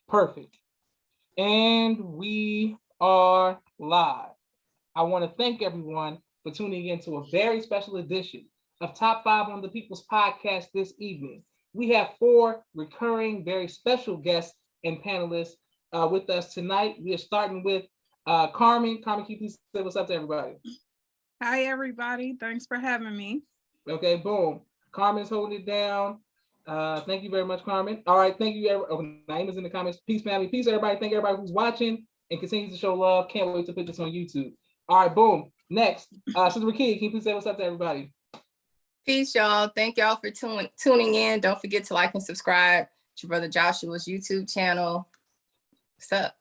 Perfect. And we are live. I want to thank everyone for tuning in to a very special edition of Top 5 on the People's Podcast this evening. We have 4 recurring, very special guests and panelists with us tonight. We are starting with Carmen. Carmen, can you please say what's up to everybody? Hi, everybody. Thanks for having me. Okay, boom. Carmen's holding it down. Thank you very much, Carmen. All right, thank you. Naima's in the comments. Peace, family. Peace, everybody. Thank everybody who's watching and continues to show love. Can't wait to put this on YouTube. All right, boom. Next, Sister Rakia, can you please say what's up to everybody? Peace, y'all. Thank y'all for tuning in. Don't forget to like and subscribe to Brother Joshua's YouTube channel. What's up?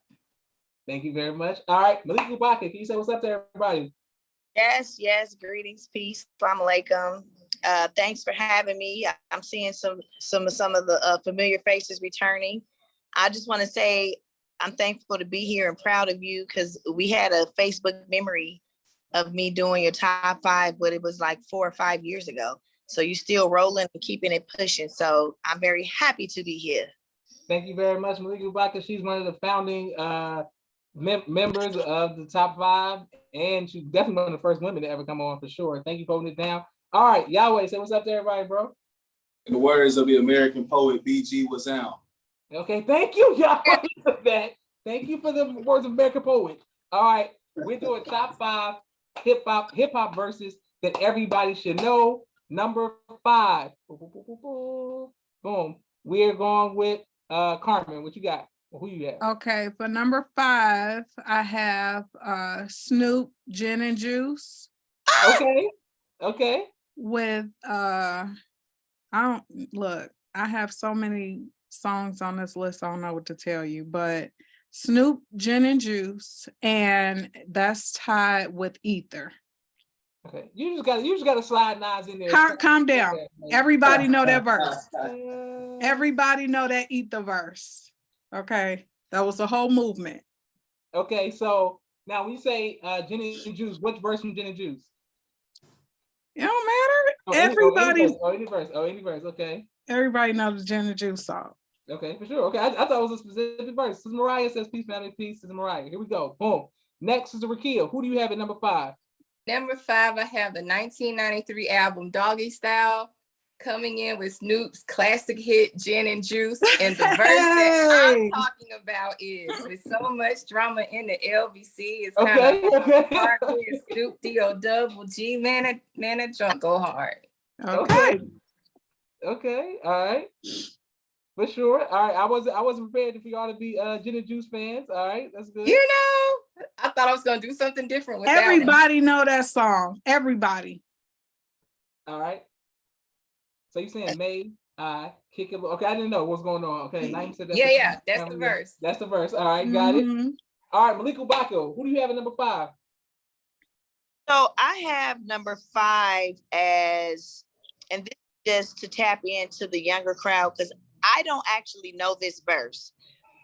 Thank you very much. All right, Malika Baka, can you say what's up to everybody? Yes. Greetings, peace. Assalamu alaikum. Thanks for having me. I'm seeing some of the familiar faces returning. I just want to say I'm thankful to be here and proud of you because we had a Facebook memory of me doing your top 5, but it was like 4 or 5 years ago. So you're still rolling and keeping it pushing. So I'm very happy to be here. Thank you very much, Malika Baka. She's one of the founding members of the top 5, and she's definitely one of the first women to ever come on for sure. Thank you for holding it down. All right, Yahweh, say what's up to everybody, bro. In the words of the American poet B.G. Wazam. Okay, thank you, Yahweh, for that. Thank you for the words of American poet. All right, we're doing top 5 hip hop verses that everybody should know. Number 5. Boom. We're going with Carmen. What you got? Who you got? Okay, for number 5, I have Snoop, Gin and Juice. Okay. With I have so many songs on this list, I don't know what to tell you, but Snoop, Gin and Juice, and that's tied with Ether. Okay, you just gotta slide Nas in there. Calm down. Everybody know that verse. Everybody know that Ether verse. Okay, that was a whole movement. Okay, so now when you say Gin and Juice, which verse from Gin and Juice? It don't matter. Any verse. Okay. Everybody knows the Gin and Juice song. Okay, for sure. Okay, I thought it was a specific verse. Sister Mariah says, "Peace, family, peace." Sister Mariah. Here we go. Boom. Next is the Rakia. Who do you have at number 5? Number 5, I have the 1993 album Doggy Style coming in with Snoop's classic hit Gin and Juice. And the verse that I'm talking about is with so much drama in the LBC. It's kind of hard with Snoop D-O-double-G, man, a drunk go hard. Okay. All right. For sure. All right. I wasn't prepared for y'all to be Gin and Juice fans. All right, that's good. You know, I thought I was gonna do something different with everybody know that song. Everybody. All right. So you saying May I kick it? Okay, I didn't know what's going on. Okay, Naim said that's that's the verse. That's the verse. All right, got it. All right, Malika Bako, who do you have at number 5? So I have number 5 as, and this is just to tap into the younger crowd because I don't actually know this verse,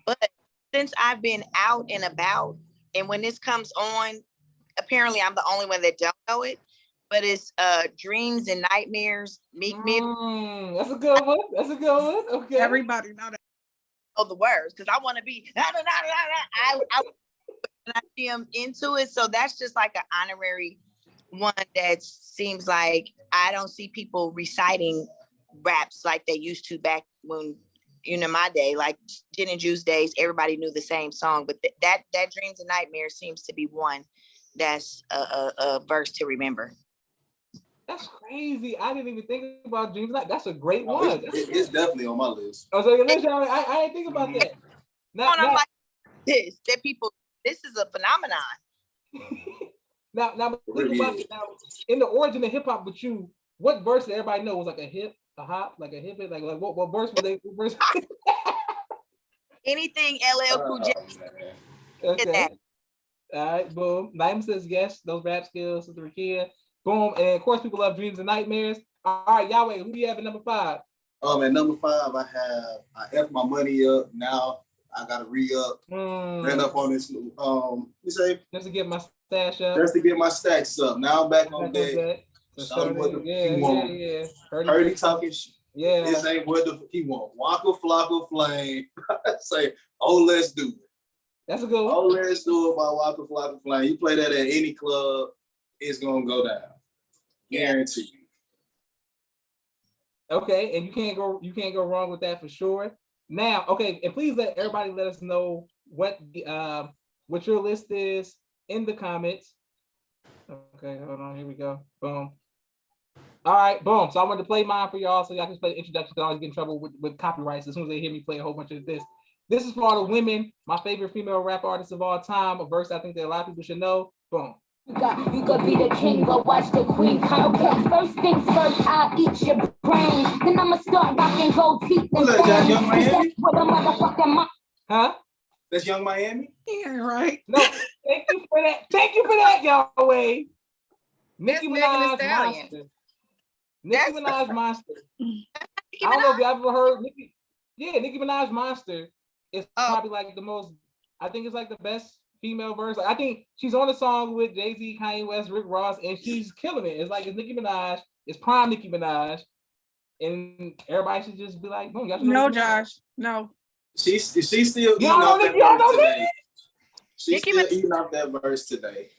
but since I've been out and about, and when this comes on, apparently I'm the only one that don't know it, but it's Dreams and Nightmares, Meek Mill. That's a good one. Okay. Everybody know that. Oh, the words, because I want to be, I see them into it. So that's just like an honorary one that seems like I don't see people reciting raps like they used to back when, my day, like Gin and Juice days, everybody knew the same song, but that Dreams and Nightmares seems to be one that's a verse to remember. That's crazy. I didn't even think about Dreams. That's a great one. It's definitely on my list. Oh, so listen, I didn't think about that. I'm like this is a phenomenon. Now, in the origin of hip hop with you, what verse did everybody know was like a hop, like a hip hop, like what verse were they? Anything LL Cool J. Okay. All right, boom. Naim says yes, those rap skills, Sister Rakia. Boom. And of course, people love Dreams and Nightmares. All right, Yahweh, who do you have at number 5? At number 5, I F my money up. Now I gotta re-up. Ran up on this. You say? Just to get my stash up. Just to get my stacks up. Now I'm back on deck. So Show him what the yeah, he want. yeah. Heard he talking shit. Yeah. This ain't what the he want. Waka Flocka Flame. Say, oh, let's do it. That's a good one. Oh, let's do it by Waka Flocka Flame. You play that at any club, it's gonna go down. Yeah. Guaranteed. Okay, and you can't go wrong with that for sure. Now, okay, and please let us know what your list is in the comments. Okay, hold on, here we go. Boom. All right, boom. So I wanted to play mine for y'all so y'all can play the introduction. I always get in trouble with copyrights as soon as they hear me play a whole bunch of this. This is for all the women, my favorite female rap artists of all time, a verse I think that a lot of people should know. Boom. You could be the king, but watch the queen. Okay, first things first, I'll eat your brain. Then I'ma start rocking gold teeth. Who's that, Jack? Young Miami? What a motherfucking Huh? That's Young Miami? Yeah, right. No, thank you for that. Thank you for that, Yahweh. Nicki That's Megan Thee Minaj Stallion. Monster. Nicki Minaj Monster. Nicki I don't know if Minaj? you ever heard Nicki. Yeah, Nicki Minaj Monster is Oh. probably like the most. I think it's like the best female verse. Like, I think she's on a song with Jay-Z, Kanye West, Rick Ross, and she's killing it. It's like it's Nicki Minaj. It's prime Nicki Minaj, and everybody should just be like, "Boom, y'all should know No, Nicki Minaj." Josh. No. She's still eating Y'all know off that Nicki- y'all know verse today. She's Nicki still Minaj- eating off that verse today.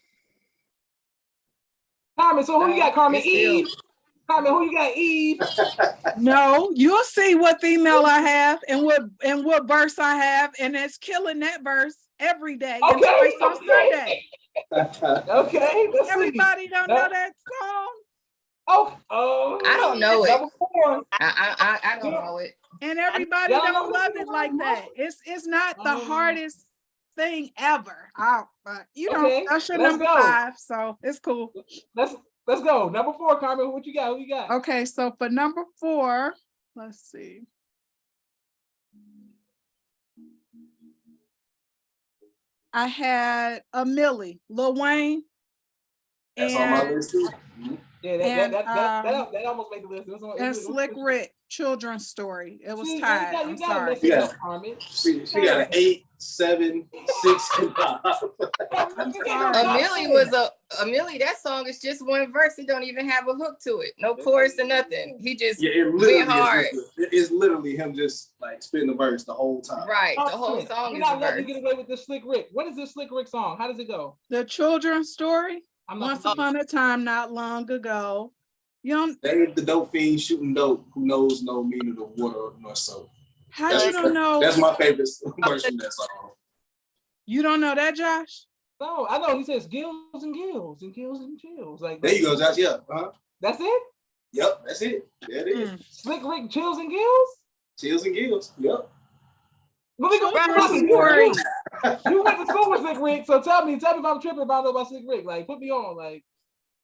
Carmen, so who you got? Carmen, It's still- Eve. Carmen, who you got? Eve. No, you'll see what female I have and what verse I have, and it's killing that verse every day. and Okay, twice on okay. Sunday. Okay, let's see. Everybody don't know that song, Oh, I don't know it. Number 4. I don't know it. and everybody Y'all know don't love Nicki it like Minaj that. It's not the Oh. hardest thing ever. But you know, Okay, that's your let's number go. 5, so it's cool. Let's go. Number 4, Carmen. What you got? Who you got? Okay, so for number 4, let's see. I had a Millie, Lil Wayne. That's on my and list too. Yeah, And, that almost made the list. and Slick Rick, Children's Story. It was See, tied. you I'm gotta sorry. mess it Yeah. up, Carmen. She got an 8, 7, 6, and 5. I'm sorry. Amelie, that song is just one verse. It don't even have a hook to it. No chorus or nothing. He just Yeah, it literally went hard. it's literally him just like spitting the verse the whole time. Right. The whole Carmen, song you're is a not letting verse. you get away with this Slick Rick. What is this Slick Rick song? How does it go? The Children's Story. I'm Once not. upon a time, not long ago. You don't. Dave the dope fiend shooting dope who knows no meaning of water nor soap. How That's, you don't know? that's my favorite verse from that song. You don't know that, Josh? No, I know he says gills and gills and gills and chills. Like There you go, Josh. Yeah. Uh-huh. That's it. Yep, that's it. There it is. Slick Rick chills and gills. Chills and gills. Yep. Let me go. Children's You Story. went to school with Slick Rick, so tell me if I'm tripping about know about Slick Rick. Like, put me on. Like,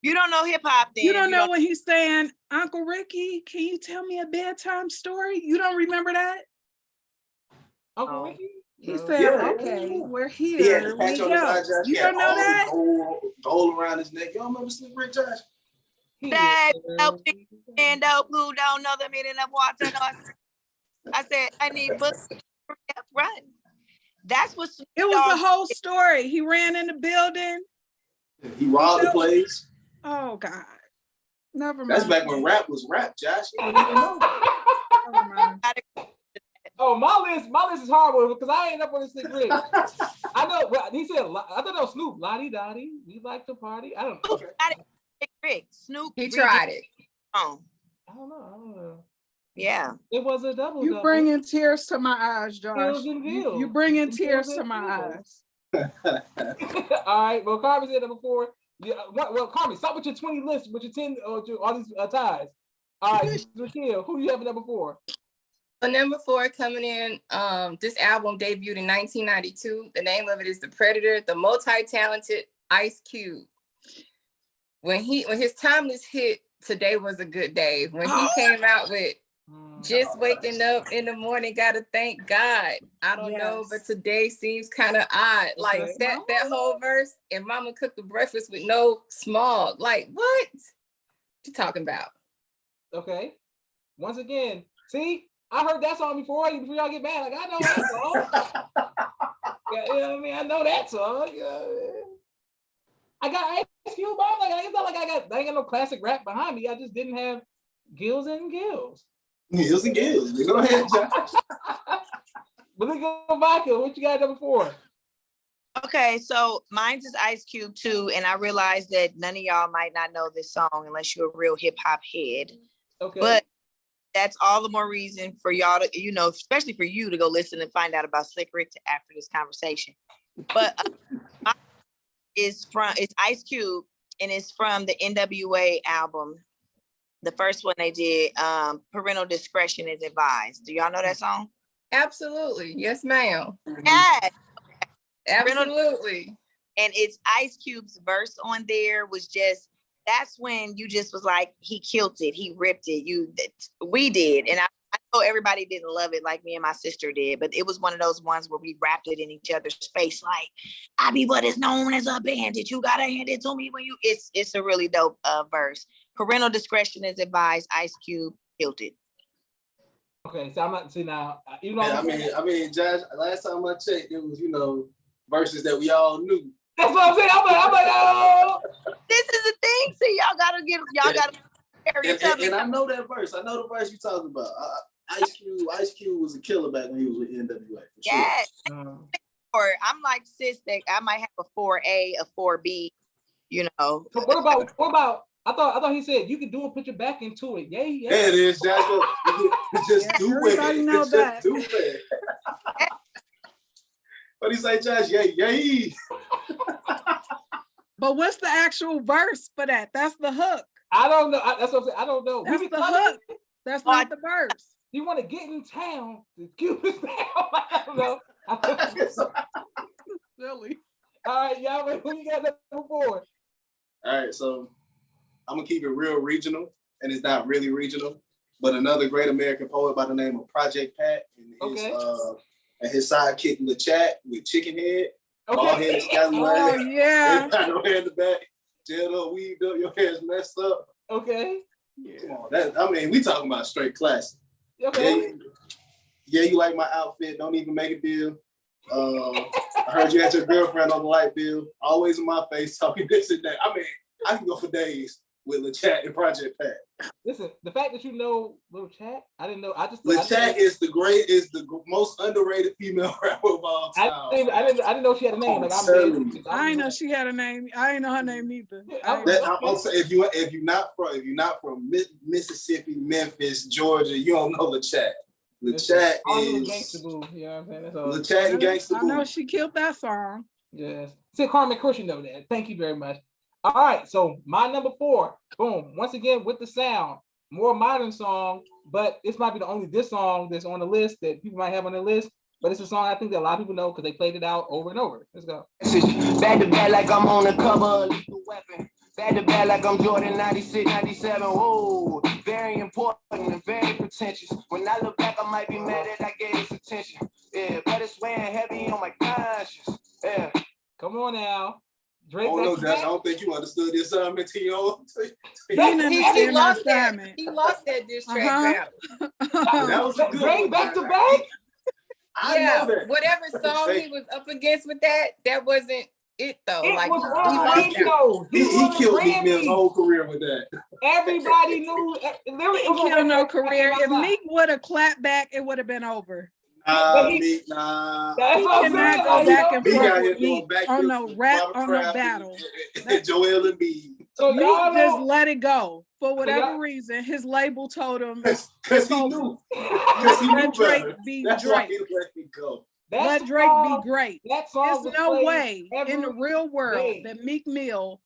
You don't know hip hop then. You don't know when he's saying, Uncle Ricky, can you tell me a bedtime story? You don't remember that? Uncle Oh. Ricky. He No. said, Yeah. okay, we're He had here. the We patch on his eye, go. Josh. You He had don't know all that? the gold around his neck. Y'all remember Slick Rick, Josh? He That is- dope and dope who don't know the meaning of water. I said, I need books. Run. That's what It was a whole story. He ran in the building. He robbed the place. Oh God. Never mind. That's back when rap was rap, Josh. You didn't even know. Never mind. Oh, my list is horrible because I ain't up on this Slick Rick. I know. Well, he said. I thought that was Snoop. Lottie Dottie. We like to party. I don't know. Rick, Snoop. He tried it. Oh, I don't know. yeah. It was a double. You bringing tears to my eyes, Josh. Gills and You gills. bringing Gills tears and to my gills. eyes. All right. Well, Carmen said number 4. Yeah. Well, Carmen, stop with your 20 lists, with your 10, all these ties. All right, Raquel, who do you have at number 4? So number 4 coming in, this album debuted in 1992. The name of it is The Predator, the multi-talented Ice Cube. When his timeless hit, Today Was a Good Day, when he came out with Just Waking Up in the Morning, Gotta Thank God. I don't know, Yes. but today seems kind of odd. Like Okay. that whole verse, and Mama cooked the breakfast with no smog. Like, what you talking about? Okay. Once again, see, I heard that song before y'all get mad. Like, I know that song. Yeah, you know what I mean? I know that song. Yeah. I got Ice Cube. I'm like, it's not like I ain't got no classic rap behind me. I just didn't have Gills and Gills. Gills and Gills. Go ahead, Josh. But let's go Vodka. What you got number 4? Okay, so mine's is Ice Cube too, and I realize that none of y'all might not know this song unless you're a real hip hop head. Okay. But that's all the more reason for y'all to, you know, especially for you to go listen and find out about Slick Rick after this conversation. But it's Ice Cube, and it's from the NWA album, the first one they did. Parental discretion is advised. Do y'all know that song? Absolutely. Yes, ma'am. Yeah. Absolutely. And it's Ice Cube's verse on there was just, that's when you just was like, he killed it, he ripped it. We did, and I know everybody didn't love it like me and my sister did, but it was one of those ones where we rapped it in each other's face, like, I be what is known as a bandit. You gotta hand it to me when you. It's a really dope verse. Parental discretion is advised. Ice Cube killed it. Okay, so I'm not see now. You know, Yeah, I mean, Josh. Last time I checked, it was verses that we all knew. that's what I'm saying. I'm like, oh. This is the thing. See, y'all gotta carry each other. And I know that verse. I know the verse you talking about. Ice Cube was a killer back when he was with NWA. For sure. Yes. Or I'm like sis that I might have a 4A, a 4B, you know. So what about? I thought he said you can do it, put your back into it. Yeah. There it is, Josh. Just Yeah, do everybody it. know Just that. do it. What do you say, Josh? Yay. But what's the actual verse for that? That's the hook. I don't know. That's what I'm saying. I don't know. That's the hook. That's not the verse. You want to get in town? The Cubans down. I don't know. Silly. All right, y'all. Who you got number 4? All right, so I'm gonna keep it real regional, and it's not really regional, but another great American poet by the name of Project Pat and his sidekick LeChat with Chicken Head, bald head, scallywag. Oh yeah. Got no hair in the back, jailed up, weaved up, your hair's messed up. Okay. Come on, we talking about straight classic. Okay. Yeah, you like my outfit? Don't even make a deal. I heard you had your girlfriend on the light bill. Always in my face, talking this and that. I mean, I can go for days with LeChat and Project Pat. Listen, the fact that you know Lil Chat, I didn't know. LeChat is the most underrated female rapper of all time. I didn't know she had a name. Like, I didn't know she had a name. I didn't know her name either. I'm saying, if you're not from Mississippi, Memphis, Georgia, you don't know LeChat. LeChat is Gangsta Boo. You know what I'm saying? That's all. LeChat and Gangsta Boo. I know she killed that song. Yes. See, Carmen, of course you know that. Thank you very much. All right, so my number 4, boom. Once again with the sound, more modern song, but this might be the only diss song that's on the list that people might have on their list. But it's a song I think that a lot of people know because they played it out over and over. Let's go. Back to back like I'm on the cover of Lethal Weapon. Back to back like I'm Jordan 96, 97. Whoa, very important and very pretentious. When I look back, I might be mad that I gave this attention. Yeah, but it's weighing heavy on my conscience. Yeah. Come on now. Drake. Oh no, Josh, I don't think you understood the assignment to your He lost that. He lost that diss track battle. That was a good Drake one. back to back. I know that. Whatever song he was up against with that wasn't it though. It like was he lost that. He killed Meek Mill's whole career with that. Everybody knew. He killed no career. If Meek would have clapped back, it would have been over. Meek, That's He what I'm cannot saying. go back and He got forth here with doing Meek backflips on no with rap, Robert on no Kraft battle. and Joel Embiid. So Meek y'all just know, let it go. For whatever y'all- reason, his label told him, Because he knew. Because he knew let Drake better. be That's why Drake. he let it go. that Let Drake song- be great. That song There's was no played way in the every real world day. that Meek Mill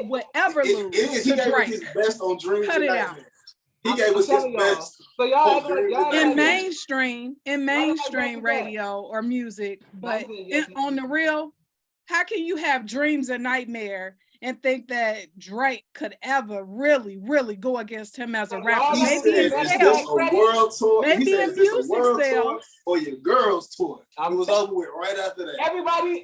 would ever lose It is. He to gave us Drake. his best on Dreams Cut and it Nightmares. out. He I'm gave us his telling y'all. best. So y'all act like Dreams y'all and act In like- Nightmares. mainstream radio or music, but Yes, on the real, how can you have Dreams and Nightmare and think that Drake could ever really, really go against him as a rapper? He Maybe said, in it's is sales, this a world tour? Maybe He said, in is this a music world tour sales. or your girls tour? It was over with right after that.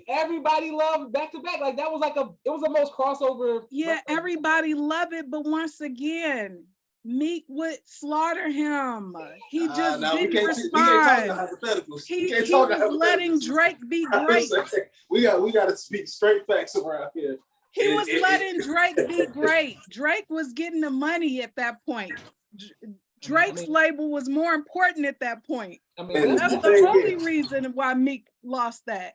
Everybody loved back to back. Like that was like it was the most crossover. Yeah, record. everybody love it, but once again, Meek would slaughter him. He just Now we didn't can't talk respond. hypotheticals. He We can't talk was letting hypotheticals. Drake be I'm great. saying, we got to speak straight facts around here. He was letting Drake be great. Drake was getting the money at that point. Drake's label was more important at that point. I mean, That's the only reason why Meek lost that.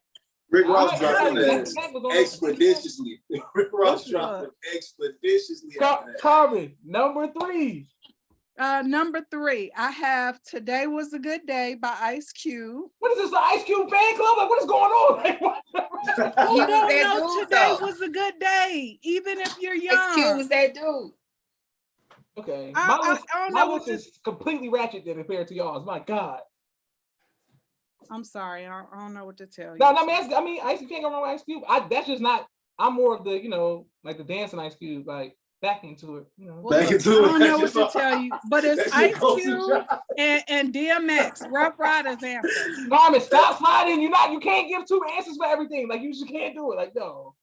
Rick Ross dropped it expeditiously. Rick Ross dropped it expeditiously. Carmen, number 3. Number 3, I have "Today Was a Good Day" by Ice Cube. What is this, the Ice Cube fan club? Like, what is going on? Like, what? You don't that know dude, today though. was a good day, even if you're young. Ice Cube was that dude. Okay, I don't my know list what is completely ratchet than compared to y'all's. My God. I'm sorry, I don't know what to tell you. No, I mean, Ice Cube can't go wrong with Ice Cube. That's just not. I'm more of the, like the dancing Ice Cube, like back into it. Back I into it. don't know what to tell you, but it's That Ice shit goes to Cube and DMX, Rough Riders anthem. Carmen, stop sliding. You can't give 2 answers for everything. Like, you just can't do it. Like, no.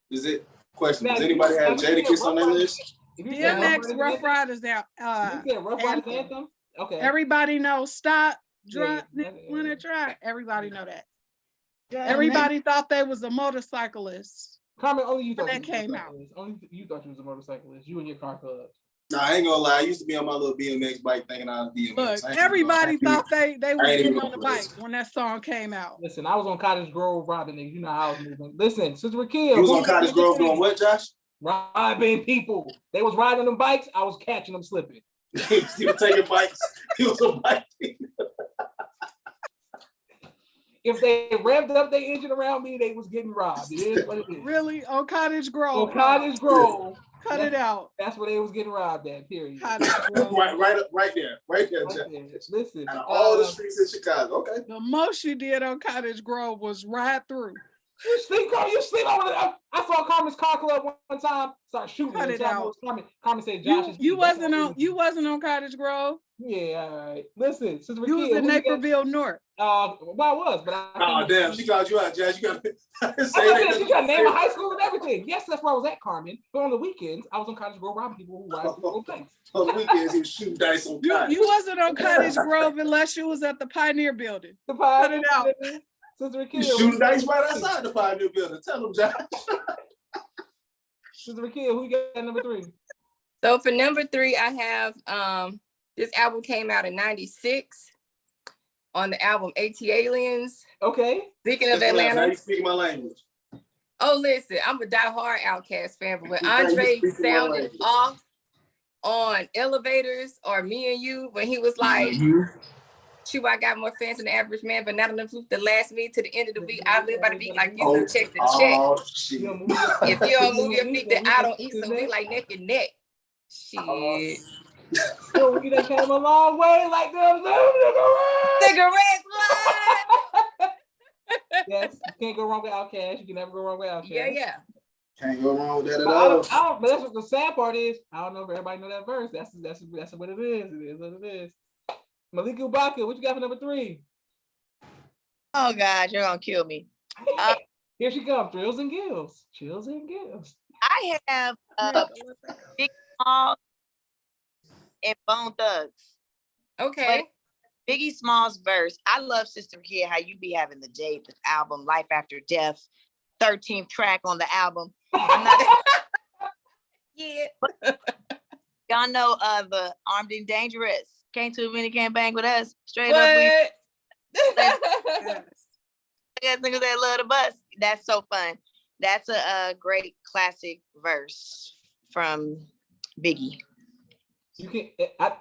Is it question? Now, Does anybody if have you said Jadakiss on their Rough list? If you said DMX, Rough Riders You said Rough Riders anthem. anthem? Okay. Everybody knows "Stop, Drop, Yeah. Wanna Try." Everybody know that. Everybody thought they was a motorcyclist. Carmen, only you When thought that you was a came out. motorcyclist. Only you thought you was a motorcyclist. You and your car club. Nah, I ain't gonna lie. I used to be on my little BMX bike thinking I was BMX. Look, I ain't everybody gonna lie. thought they was I ain't getting even on the gonna bike when that song came out. Listen, I was on Cottage Grove robbing niggas. You know how I was moving. Listen, Sister Rakia. You was on Cottage Grove doing what, Josh? Robbing people. They was riding them bikes. I was catching them slipping. He was taking bikes. He was a bike. If they revved up their engine around me, they was getting robbed. It is what it is. Really? On Cottage Grove. On Cottage Grove. Cut it out. That's where they was getting robbed at, period. Cottage Grove. right there, Right Josh. there. Listen. Out of all the streets in Chicago, okay. The most you did on Cottage Grove was ride through. You sleep, Carmen. You sleep over there. I saw Carmen's car club one time. Start shooting. Cut it out. Carmen said, "Josh, You wasn't on Cottage Grove. Yeah, all right. Listen, Sister You was Rakia, in Naperville North. well, I was, but I. Oh damn, she called you out, Josh. You gotta say She got name of high school and everything. Yes, that's where I was at, Carmen. But on the weekends, I was on Cottage Grove robbing people who ride through things. On the weekends, he was shooting dice on Cottage. You wasn't on Cottage Grove unless you was at the Pioneer Building. The Cut it out. Sister You Rakia, shooting dice right outside the Pioneer Building. Tell him, Josh. Sister Rakia, who you got number 3? So for number 3, I have this album came out in '96 on the album AT-Aliens. Okay. Speaking of Now Atlanta. you speak my language. Oh, listen, I'm a diehard Outkast fan, but when Now you Andre speak my sounded language. off on Elevators or Me and You, when he was like, "Chew, I got more fans than the average man, but not enough to last me to the end of the week. I live by the beat like you do check the check. Oh, shit. If you don't move your feet, then I don't eat some meat like neck and neck." Shit. So we done came a long way like them. Cigarette line. Yes, you can't go wrong with Outkast. You can never go wrong with Outkast. Yeah. Can't go wrong with that at But all. but that's what the sad part is. I don't know if everybody know that verse. That's what it is. It is what it is. Malika Ubaka, what you got for number 3? Oh God, you're gonna kill me. Here she comes. Thrills and Gills. Chills and Gills. I have Big Smalls and Bone Thugs. Okay. Biggie Smalls verse. I love Sister Kid, how you be having the Jade album, Life After Death, 13th track on the album. I'm not, Yeah. y'all know the Armed and Dangerous. Can't too many can't bang with us. Straight up, we What? got niggas that love the bus. That's so fun. That's a great classic verse from Biggie. You can.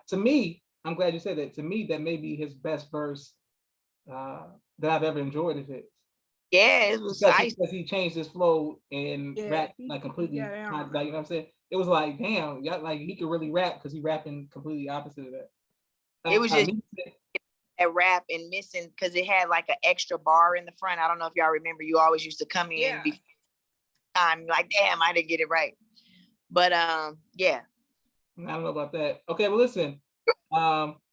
To me, I'm glad you said that. To me, that may be his best verse that I've ever enjoyed of his. Yeah, it was Because he changed his flow and Yeah, rap he- like completely. yeah, Like, you know what I'm saying? It was like, damn, yeah, like he could really rap because he rapping completely opposite of that. It was just- me- a rap and missing because it had like an extra bar in the front. I don't know if y'all remember. You always used to come in. Yeah. I'm like, damn, I didn't get it right. But yeah. I don't know about that. Okay, well, listen.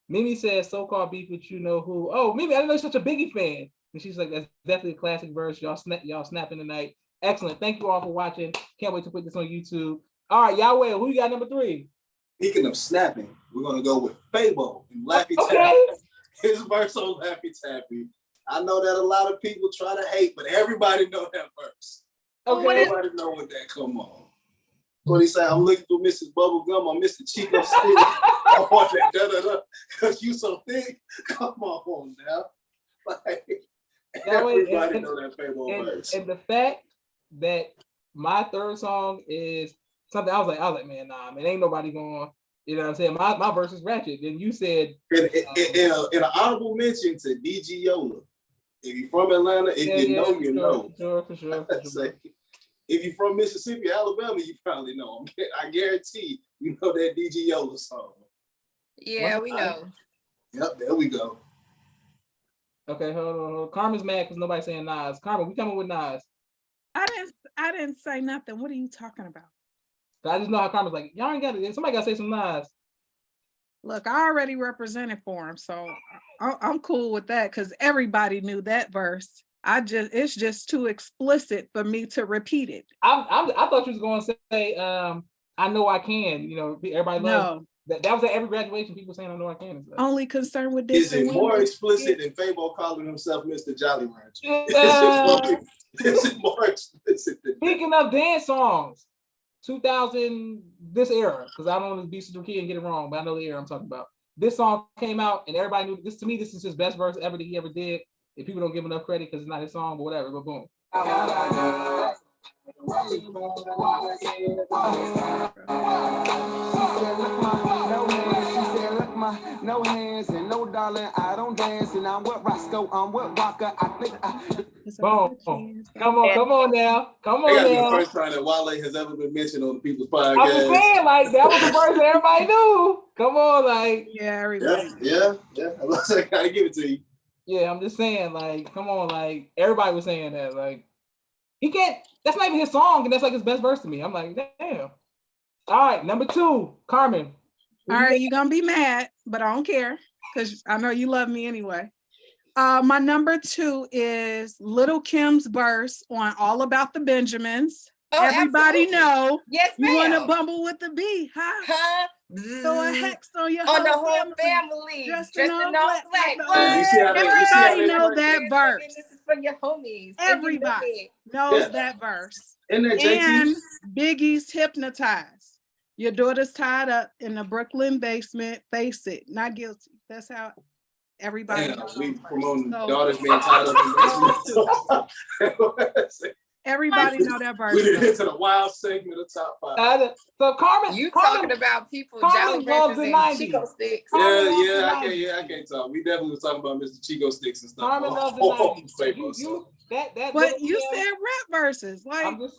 Mimi says so-called beef with you know who. Oh, Mimi, I didn't know you're such a Biggie fan. And she's like, that's definitely a classic verse. Y'all snapping tonight. Excellent. Thank you all for watching. Can't wait to put this on YouTube. All right, Yahweh, who you got number 3? Speaking of snapping, we're gonna go with Fabo and Laffy Taffy. Okay. His verse on Laffy Taffy. I know that a lot of people try to hate, but everybody know that verse. Okay. Everybody know what that come on. What he say? I'm looking for Mrs. Bubblegum or Mr. Chico Stick. I want that da-da-da, cause you so thick. Come on now. Like, That way, everybody know that Fabo verse. and the fact that my third song is something I was like, man, nah, man, ain't nobody going. You know what I'm saying? My verse is ratchet. Then you said In an honorable mention to DG Yola. If you're from Atlanta, if you know, you know. For sure. Say, if you're from Mississippi, Alabama, you probably know. I guarantee you know that DG Yola song. Yeah, we know. Yep, there we go. Okay, hold on. Carmen's mad because nobody's saying Nas. Carmen, we coming with Nas. I didn't say nothing. What are you talking about? I just know how Carmen's like, y'all ain't got it. Somebody got to say some Nas. Look, I already represented for him, so I'm cool with that because everybody knew that verse. It's just too explicit for me to repeat it. I thought you was going to say, I know I can. You know, everybody loves that was at every graduation. People saying I know I can. And stuff. Only concerned with this. Is it more explicit than Fabo calling himself Mr. Jolly Rancher? Is it more explicit than Speaking of dance songs, 2000, this era, because I don't want to be such a kid and get it wrong, but I know the era I'm talking about. This song came out and everybody knew this. To me, this is his best verse ever that he ever did. If people don't give enough credit because it's not his song, but whatever, but boom. No hands and no darling, I don't dance, and I'm with Roscoe, I'm with Walker. I think Boom. Come on now. Come on now. now. The first time that Wale has ever been mentioned on the People's Podcast. I was saying, like, that was the verse that everybody knew. Come on, like. Yeah, everybody. Yeah. I was like, I gotta give it to you. Yeah, I'm just saying, like, come on, like, everybody was saying that, like, he can't, that's not even his song, and that's like his best verse to me. I'm like, damn. All right, number 2, Carmen. All right, you're gonna be mad, but I don't care because I know you love me anyway. My number 2 is Little Kim's verse on All About the Benjamins. Oh, Everybody absolutely. know. Yes, You ma'am. want to bumble with the bee, huh? Huh? Throw a hex on your On the whole whole family. family. Dressed Dressed in in all all black. black. What? You see how Everybody they know work? that verse. This is for your homies. Everybody knows Yeah. that verse. Isn't that JT? And Biggie's Hypnotized. Your daughter's tied up in the Brooklyn basement. Face it, not guilty. That's how everybody Damn, knows. we those promoting verses. So, daughters being tied up in this. everybody know that verse. We did get to the wild segment of top 5. So Carmen, You Carmen, talking about people, Carmen Jolly loves Ranchers the and 90s. Chico Sticks. I can't talk. We definitely was talking about Mr. Chico Sticks and stuff. Carmen loves the Oh, 90s. Fabo, so. That But Little you Kim, said rap verses. Like, I'm just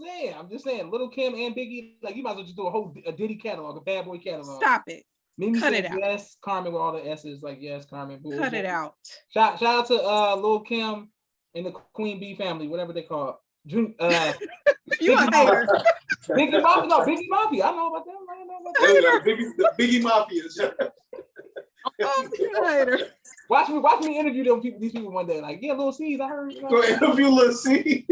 saying, Little Kim and Biggie, like, you might as well just do a Diddy catalog, a Bad Boy catalog. stop it. Mimi Cut said it out. yes, Carmen with all the S's, like yes, Carmen. Boom, Cut boom. it out. Shout out to Lil Kim and the Queen Bee family, whatever they call it. You a Biggie hater. Biggie Mafia, no, Biggie Mafia. I know about them. There we go, the Biggie Mafia. Oh, you a hater. Watch me interview these people one day. Like, yeah, Lil C's, I heard. You know. Go interview Lil C.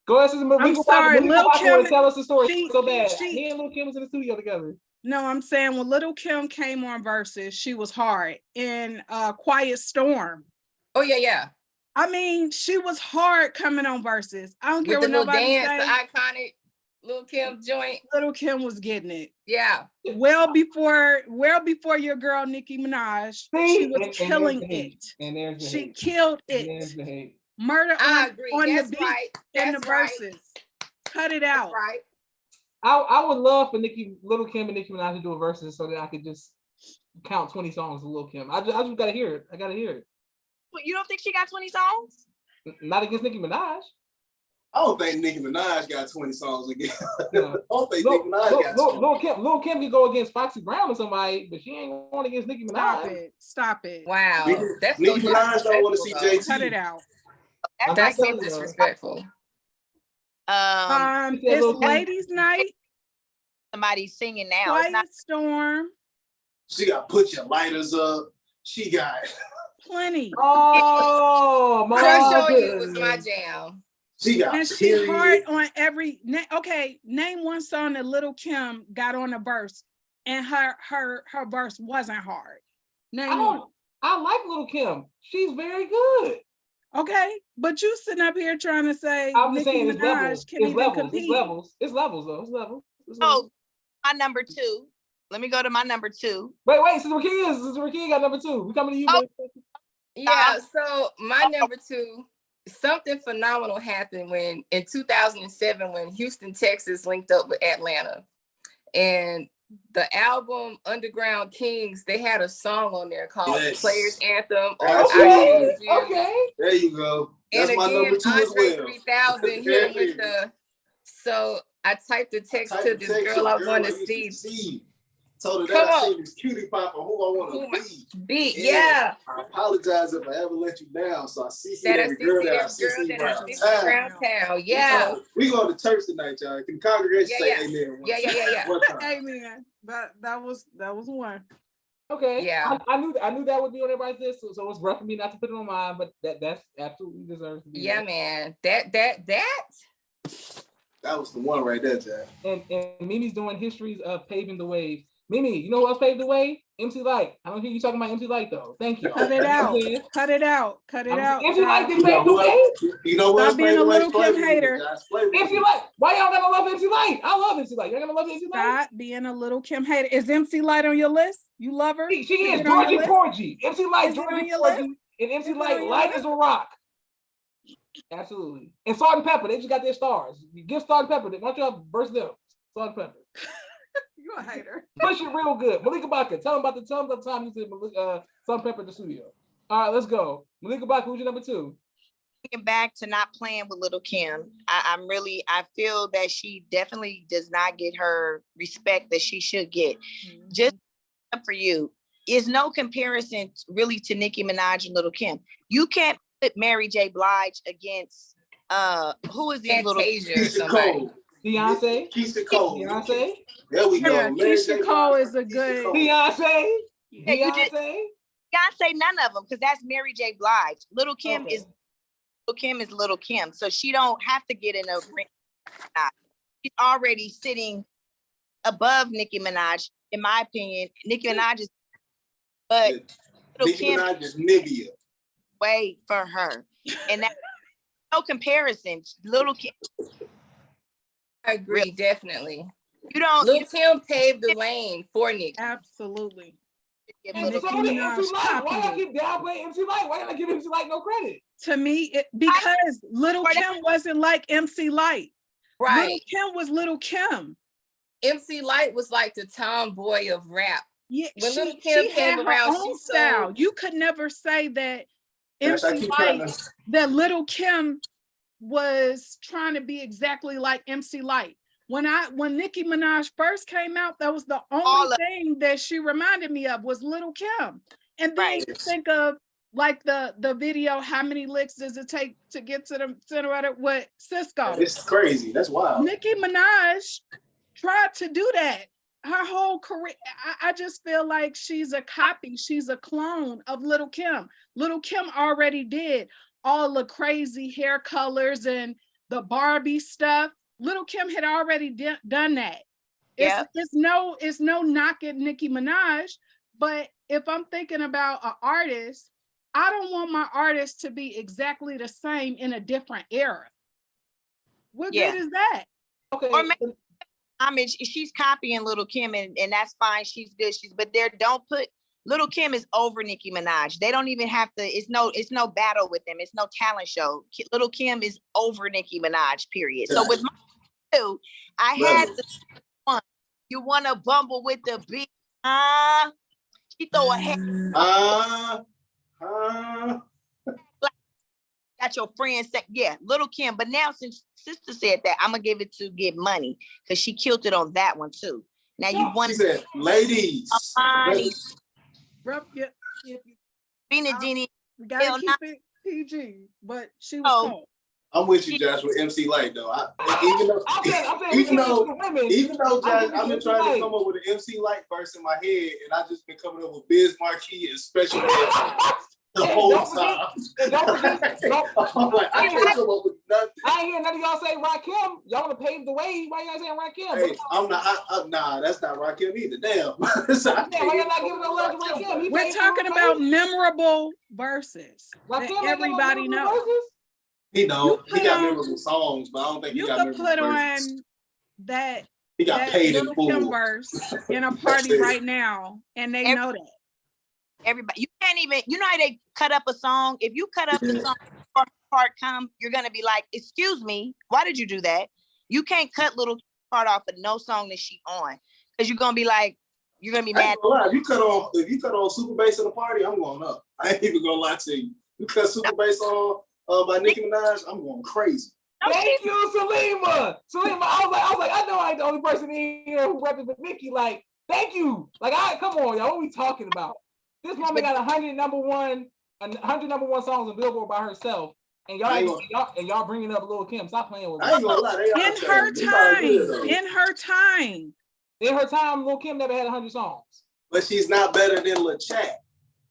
Go ahead, I'm sorry, Lil Kim. Tell us the story she- so bad. she- Me and Lil Kim was in the studio together. No, I'm saying when Little Kim came on verses, she was hard. In Quiet Storm, Oh, yeah. I mean, she was hard coming on verses. I don't care With the what little nobody dance, say. the iconic Lil Kim joint. Little Kim was getting it Yeah. well before your girl Nicki Minaj. She was killing it. And there's the She hate. killed There's it. the hate. Murder I on, agree. on That's the beat right. and the That's right. verses. Cut it That's out. right. I would love for Little Kim and Nicki Minaj to do a verses so that I could just count 20 songs of Lil Kim. I just gotta hear it. I gotta hear it. You don't think she got 20 songs? Not against Nicki Minaj. I don't think Nicki Minaj got 20 songs again. You know. I don't think Nicki Minaj got 20. Lil Kim could go against Foxy Brown or somebody, but she ain't going against Nicki Minaj. Stop it. Wow. That's Nicki so Minaj don't want to see disrespectful, JT. Cut it out. I'm That's telling so you. disrespectful. She said It's Lil Kim- Ladies' Night, Somebody's singing now. It's Quiet not Storm, She got Put Your Lighters Up. She got plenty. Oh my Crush on You was goodness. my jam. And she hard on every okay. Name one song that Little Kim got on a verse, and her verse wasn't hard. Name one. I like Lil Kim. She's very good. Okay, but you sitting up here trying to say I'm just Nicki saying it's levels. Minaj can It's even levels. compete. It's levels. It's levels though. It's levels. It's levels. Oh, my number 2. Let me go to my number 2. Wait. Sister Rakia got number 2. We coming to you, Oh. baby. Yeah, so my number 2, something phenomenal happened when in 2007 when Houston, Texas linked up with Atlanta. And the album Underground Kings, they had a song on there called Yes. Players Anthem or Okay, I Choose You. Okay. There you go. That's And my again, number 2 as Andre well. 3000 hit him with the, so I typed the text to this girl I want to see. Told her Come that I on. seen this cutie pie for who I want Who to am be. Beat, yeah. I apologize if I ever let you down. So I see That I every see girl that I every see girl that I see around town. around town. Yeah. We going to church tonight, y'all. Can the congregation Yeah, say yeah. amen? Yeah. One time. Amen. That was one. Okay. Yeah. I knew that would be on everybody's list, so it's rough for me not to put it on mine, but that's absolutely deserves to be. Yeah, there. man. That was the one right there, Jack. And Mimi's doing histories of paving the way. Mimi, you know who else paved the way? MC Light. I don't hear you talking about MC Light though. Thank you. Cut it out. Cut it out. Cut it out. MC Light Josh. didn't pave the way. You know what? Stop being a Little Kim hater. MC Light. Why y'all gotta love MC Light? I love MC Light. You're gonna love MC Light? Stop being a Little Kim hater. Is MC Light on your list? You love her? She is it on Georgie your list? Porgy. MC Light, Is it on Georgie your Porgy, list? and MC Is it Light, on your light list? as a rock. Absolutely. And Salt and Pepper, they just got their stars. You give Salt and Pepper, why don't y'all burst them? Salt and Pepper. You a hater. Push it real good. Malika Baca, tell them about the time you said Salt and Pepper at the studio. All right, let's go. Malika Baca, who's your number 2? Getting back to not playing with Little Kim, I feel that she definitely does not get her respect that she should get. Just for you, is no comparison really to Nicki Minaj and Little Kim. You can't put Mary J. Blige against who is this little Fantasia or somebody. Beyonce. Keisha Cole. Beyonce. There we go. Yeah, Mary J. Keisha Cole Blige, is a Keisha good. Cole. Beyonce. Yeah, you did. Beyonce. Beyonce, none of them, because that's Mary J. Blige. Little Kim Okay. is Little Kim, so she don't have to get in a ring. She's already sitting above Nicki Minaj, in my opinion. Nicki Minaj is, but Yeah. Little Nicki Kim Minaj is Nivea. way for her, and that's no comparison. Little Kim, I agree, definitely. you don't. Lil Kim paved the lane for Nicki. Absolutely. give And Nicki so did Minaj MC Light. Why y'all copied keep downplaying MC Light? Why y'all not give MC Light no credit? To me, because Little Kim wasn't like MC Light. Right. Little Kim was Little Kim. MC Light was like the tomboy of rap. Yeah, When she, Lil' Kim she came had her around, own she style. sold- You could never say that Yes, I MC keep trying Light, to. that Little Kim was trying to be exactly like MC Light. When Nicki Minaj first came out, that was the All only of- thing that she reminded me of was Little Kim. And then Right. you think of like the video, how many licks does it take to get to the center of it with Cisco? It's crazy. That's wild. Nicki Minaj tried to do that her whole career. I just feel like she's a copy. She's a clone of Little Kim. Little Kim already did all the crazy hair colors and the Barbie stuff. Little Kim had already done that. Yeah. It's no knock at Nicki Minaj, but if I'm thinking about an artist, I don't want my artist to be exactly the same in a different era. What Yeah. good is that? Okay. Or homage, she's copying Little Kim, and that's fine. She's good. But don't put Little Kim is over Nicki Minaj. They don't even have to. It's no battle with them. It's no talent show. Little Kim is over Nicki Minaj. Period. So with my two, I had the one. You want to bumble with the beat? She throw a head. Got your friends say, yeah, Little Kim. But now since sister said that, I'm gonna give it to Get Money because she killed it on that one too. Now you want She said, ladies. Bro, yeah, Bina Dini. we gotta Hell, keep it PG, but she was Oh. cold. I'm with you, Josh, with MC Light though. Even though Josh, I've been trying to come up with an MC Light verse in my head, and I've just been coming up with Biz Markie and Special Ed the whole time. Don't forget, I'm like, I can't come up with nothing. I ain't hear none of y'all say Rakim. Y'all want to pave the way. Why y'all saying Rakim? Hey, I'm not. Nah, that's not Rakim either. Damn. So I Yeah, why y'all not giving no love to Rakim? He We're paved the talking way. about memorable verses that Rakim ain't got no everybody memorable knows. verses? He know You he put got on- memorable songs, but I don't think he You got could memorable put verses. on that He got that paid in Little Kim full. verse in a party it. right now, and they know that. Everybody, you can't even, you know how they cut up a song? If you cut up the song before her part come, you're gonna be like, excuse me, why did you do that? You can't cut little part off of no song that she on. Cause you're gonna be like, you're gonna be I mad. ain't gonna lie. If you cut on Super Bass in the party, I'm going up. I ain't even gonna lie to you. You cut Super Bass on by Nicki Minaj, I'm going crazy. No, Thank you, Salima. Salima, I was like, I know I ain't the only person in here who represents Nicki. Like, thank you. Like, come on, y'all. What are we talking about? This woman got 100 number one songs on Billboard by herself, and y'all bringing up Lil Kim. Stop playing with me. I ain't gonna lie. They are In her trash. They probably good, though. in her time, Lil Kim never had 100 songs. But she's not better than Lil Chat.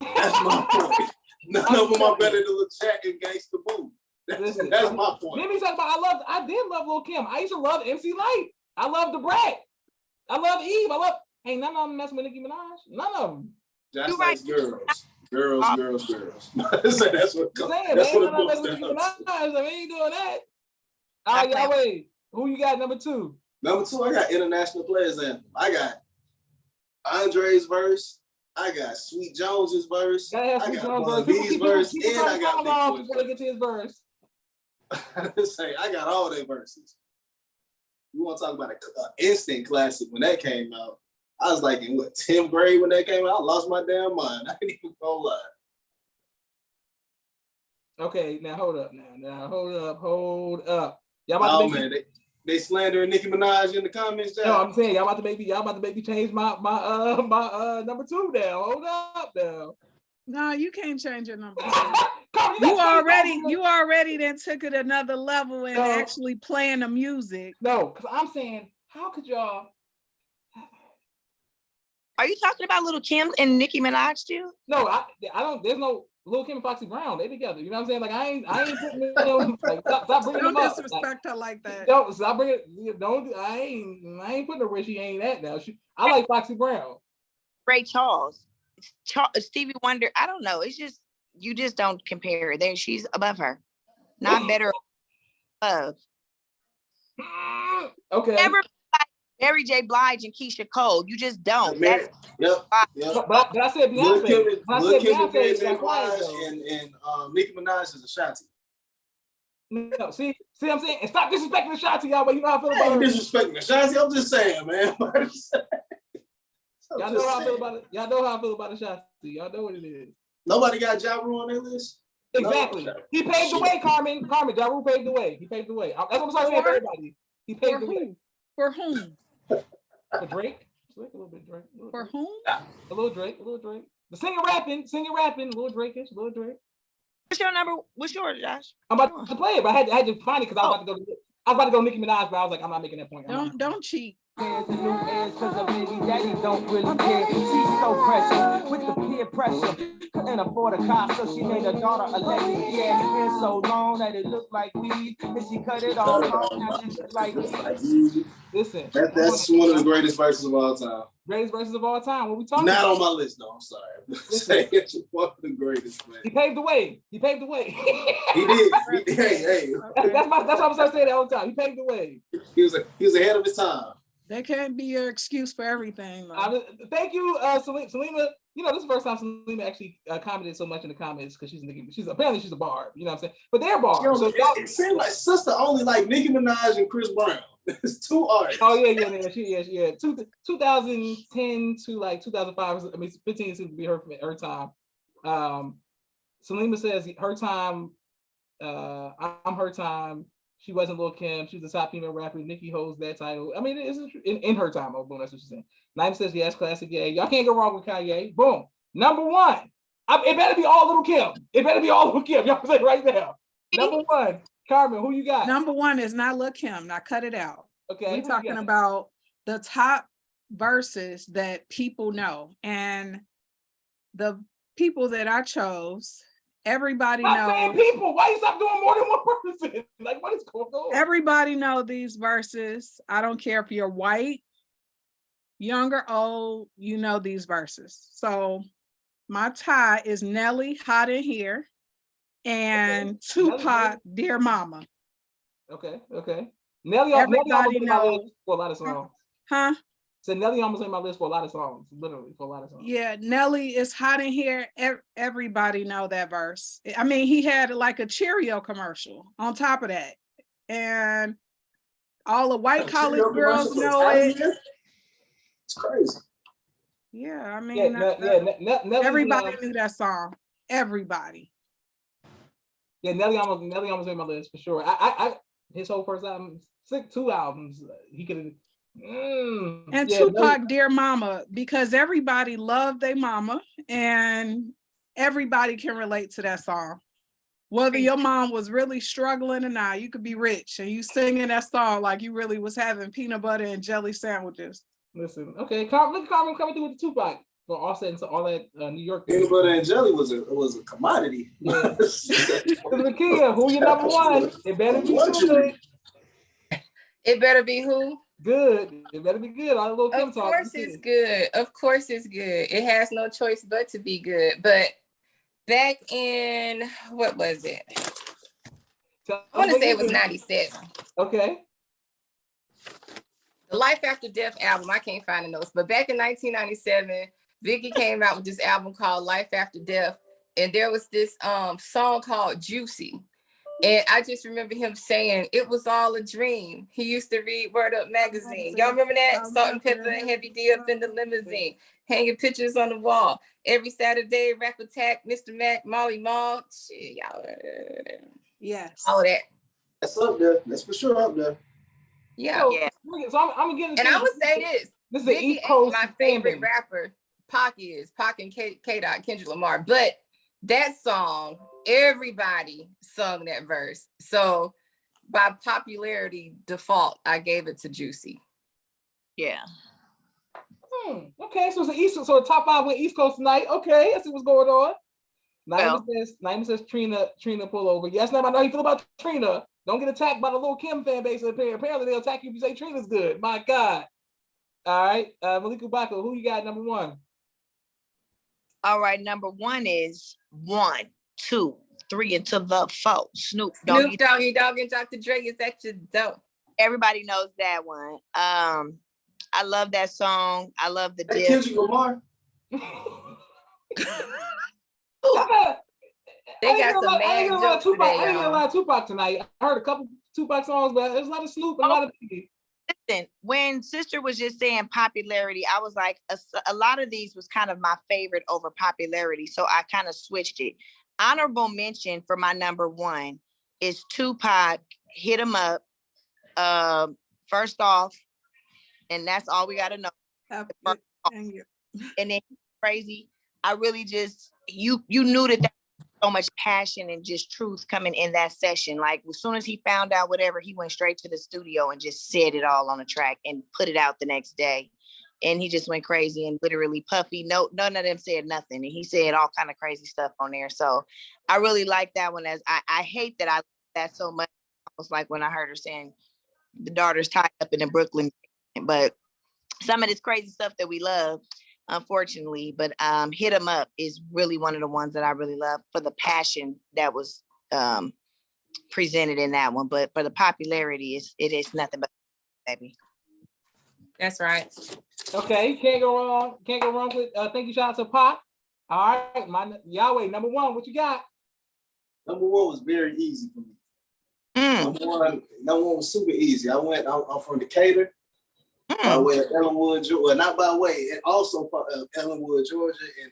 That's my point. None of them are better than Lil Chat and Gangsta Boo. That's my point. Let me talk about. I did love Lil Kim. I used to love MC Light. I love The Brat. I love Eve. Ain't none of them messing with Nicki Minaj. None of them. Just like girls. So that's what I'm saying, that's man, what none it of them messing comes with Nicki down to. Minaj. I mean, ain't doing that. All right, y'all wait. Who you got number two? Number two, I got International Players Anthem. I got Andre's verse. I got Sweet Jones's verse. Gotta have I Sweet got Jones Bun verse. B's verse. People And I got Big off Boy's before they verse. get to his verse. Say, I got all their verses. You want to talk about an instant classic when that came out? I was like in what 10th grade when that came out. I lost my damn mind. I ain't even gonna lie. Okay, now hold up. Now hold up. Y'all about Oh to make man, they slandering Nicki Minaj in the comments. No, I'm saying y'all about to make me change my number two now. Hold up now. no, you can't change your number. Come, You already then took it another level and actually playing the music. No, because I'm saying, how could y'all? Are you talking about Little Kim and Nicki Minaj too? No, I don't. There's no Lil Kim and Foxy Brown. They together. You know what I'm saying? Like I ain't putting them. Like stop bringing Don't them up. disrespect her like that. Don't stop bringing. Don't. I ain't putting her where she ain't at now. I like Foxy Brown. Ray Charles, Stevie Wonder. I don't know. It's just you just don't compare. There, she's above her, not better. Above. Okay. Never like Mary J. Blige and Keisha Cole. You just don't. Yep. But I said Lil Beyonce. Kim When I Lil said Kim and Mary Beyonce, J. got quiet Blige though. and Nicki Minaj is Ashanti. No, see what I'm saying? And stop disrespecting Ashanti, y'all, but you know how I feel I about ain't her. disrespecting Ashanti. I'm just saying, man. Y'all know how I feel about it. Y'all know how I feel about Ashanti. Y'all know what it is. Nobody got Ja Rule on their list. Exactly. No. He paved the way, Carmen. Ja Rule paved the way. He paved the way. That's what I'm saying for everybody. He For paved the way. who? For whom? For Drake. A little bit Drake. For whom? A little Drake. The singing rapping, a little Drake-ish, a little Drake. What's your number? What's yours, Josh? I'm about to play it, but I had to find it because I was about to go Nicki Minaj, but I was like, I'm not making that point. Don't cheat. There's a new heirs cause the baby daddy don't really care. She's so precious with the peer pressure. Couldn't afford a car, so she made her daughter a lady. Yeah, it's been so long that it looked like weed. And she cut it all off, now she looks like me. Listen. That's one of the greatest verses of all time. Greatest verses of all time. What we talking Not about? on my list, though. I'm sorry. It's one of the greatest, man. He paved the way. He did. Hey. That's what I'm saying that all the time. He paved the way. He was ahead of his time. That can't be your excuse for everything. Thank you, Salima. You know, this is the first time Salima actually commented so much in the comments because she's apparently a barb. You know what I'm saying? But they're barbs. So it seemed like sister only like Nicki Minaj and Chris Brown. It's two artists. Oh yeah. 2010 to like 2005. I mean, 15 seems to be her time. Salima says her time. I'm her time. She wasn't Lil Kim. She was the top female rapper. Nicki holds that title. I mean, it's in her time. Oh, boom, that's what she's saying. Naima says yes, classic. Yeah, y'all can't go wrong with Kanye. Boom. Number one. It better be all Little Kim. Y'all say right now. Number one. Carmen, who you got? Number one is not Lil Kim. Now cut it out. Okay. We're talking about the top verses that people know. And the people that I chose Everybody Stop saying knows. people. Why you stop doing more than one person? Like, what is going on? Everybody know these verses. I don't care if you're white, young or old, you know these verses. So my tie is Nelly, Hot in Here, and Tupac, Dear Mama. Okay. Nelly almost Everybody made my list knows. for a lot of songs. Huh? So Nelly almost made my list for a lot of songs. Literally for a lot of songs. Yeah, Nelly is Hot in Here. Everybody know that verse. I mean, he had like a Cheerio commercial on top of that. And all the white college Cheerio girls commercial know is it. out here? It's crazy. Yeah, I mean, Nelly, everybody knew that song. Everybody. Yeah, Nelly almost made my list for sure. I his whole first album, 2 albums, he could have. And yeah, Tupac, Nelly, Dear Mama, because everybody loved their mama and everybody can relate to that song. Whether your mom was really struggling or not, you could be rich and you singing that song like you really was having peanut butter and jelly sandwiches. listen, okay, look at Carmen coming through with the Tupac for Offset and so all that New York. Peanut butter and jelly was a commodity. Yeah. Lakia, who your number one? It better be good. It better be who? Good. It better be good. All the little Kim Of talk. course it's good. Of course it's good. It has no choice but to be good. But back in, what was it? I want to say it was 97. Okay. The Life After Death album, I can't find the notes, but back in 1997, Biggie came out with this album called Life After Death. And there was this song called Juicy. And I just remember him saying it was all a dream. He used to read Word Up magazine. Y'all remember that? Salt and Pepper and Heavy D up in the limousine, hanging pictures on the wall. Every Saturday, Rap Attack, Mr. Mac, Molly Mall. Shit, y'all. Yes. All of that. That's up there. That's for sure up there. Yeah. So I'm getting. And I would say this. This is the Biggie East ain't Coast my fan favorite base. rapper. Pac is. Pac and K-Dot, Kendrick Lamar. But that song, everybody sung that verse. So by popularity default, I gave it to Juicy. Yeah. Okay, so it's so the top 5 went East Coast tonight. Okay, I see what's going on. Well. Naima says Trina pull over. Yes, Naima, I know how you feel about Trina. Don't get attacked by the little Kim fan base. Apparently they'll attack you if you say Trina's good. My God. All right, Malika Bako, who you got number 1? All right, number 1 is 1, 2, 3 until the 4. Snoop Doggy Dogg and Dr. Dre is that your dope. Everybody knows that one. I love that song. I love the dip. Kendrick Lamar. They got some man jokes today, I didn't hear a lot of Tupac tonight. I heard a couple Tupac songs, but there's a lot of Snoop and a lot of Biggie. Listen, when Sister was just saying popularity, I was like, a lot of these was kind of my favorite over popularity. So I kind of switched it. Honorable mention for my number 1 is Tupac, Hit 'Em Up. First off, and that's all we got to know. And then crazy. I really just, you knew that so much passion and just truth coming in that session. Like as soon as he found out whatever, he went straight to the studio and just said it all on a track and put it out the next day. And he just went crazy and literally Puffy. No, none of them said nothing. And he said all kind of crazy stuff on there. So I really like that one. As I hate that I like that so much. Almost like when I heard her saying the daughter's tied up in the Brooklyn, but some of this crazy stuff that we love, unfortunately, but Hit 'Em Up is really one of the ones that I really love for the passion that was presented in that one. But for the popularity, it is nothing but baby. That's right. Okay, can't go wrong. Can't go wrong with thank you, shout out to Pop. All right, my Yahweh, number 1, what you got? Number 1 was very easy for me. Number one was super easy. I'm from Decatur. By way of Ellenwood, Georgia. Well, not by way, and also Ellenwood, Georgia, and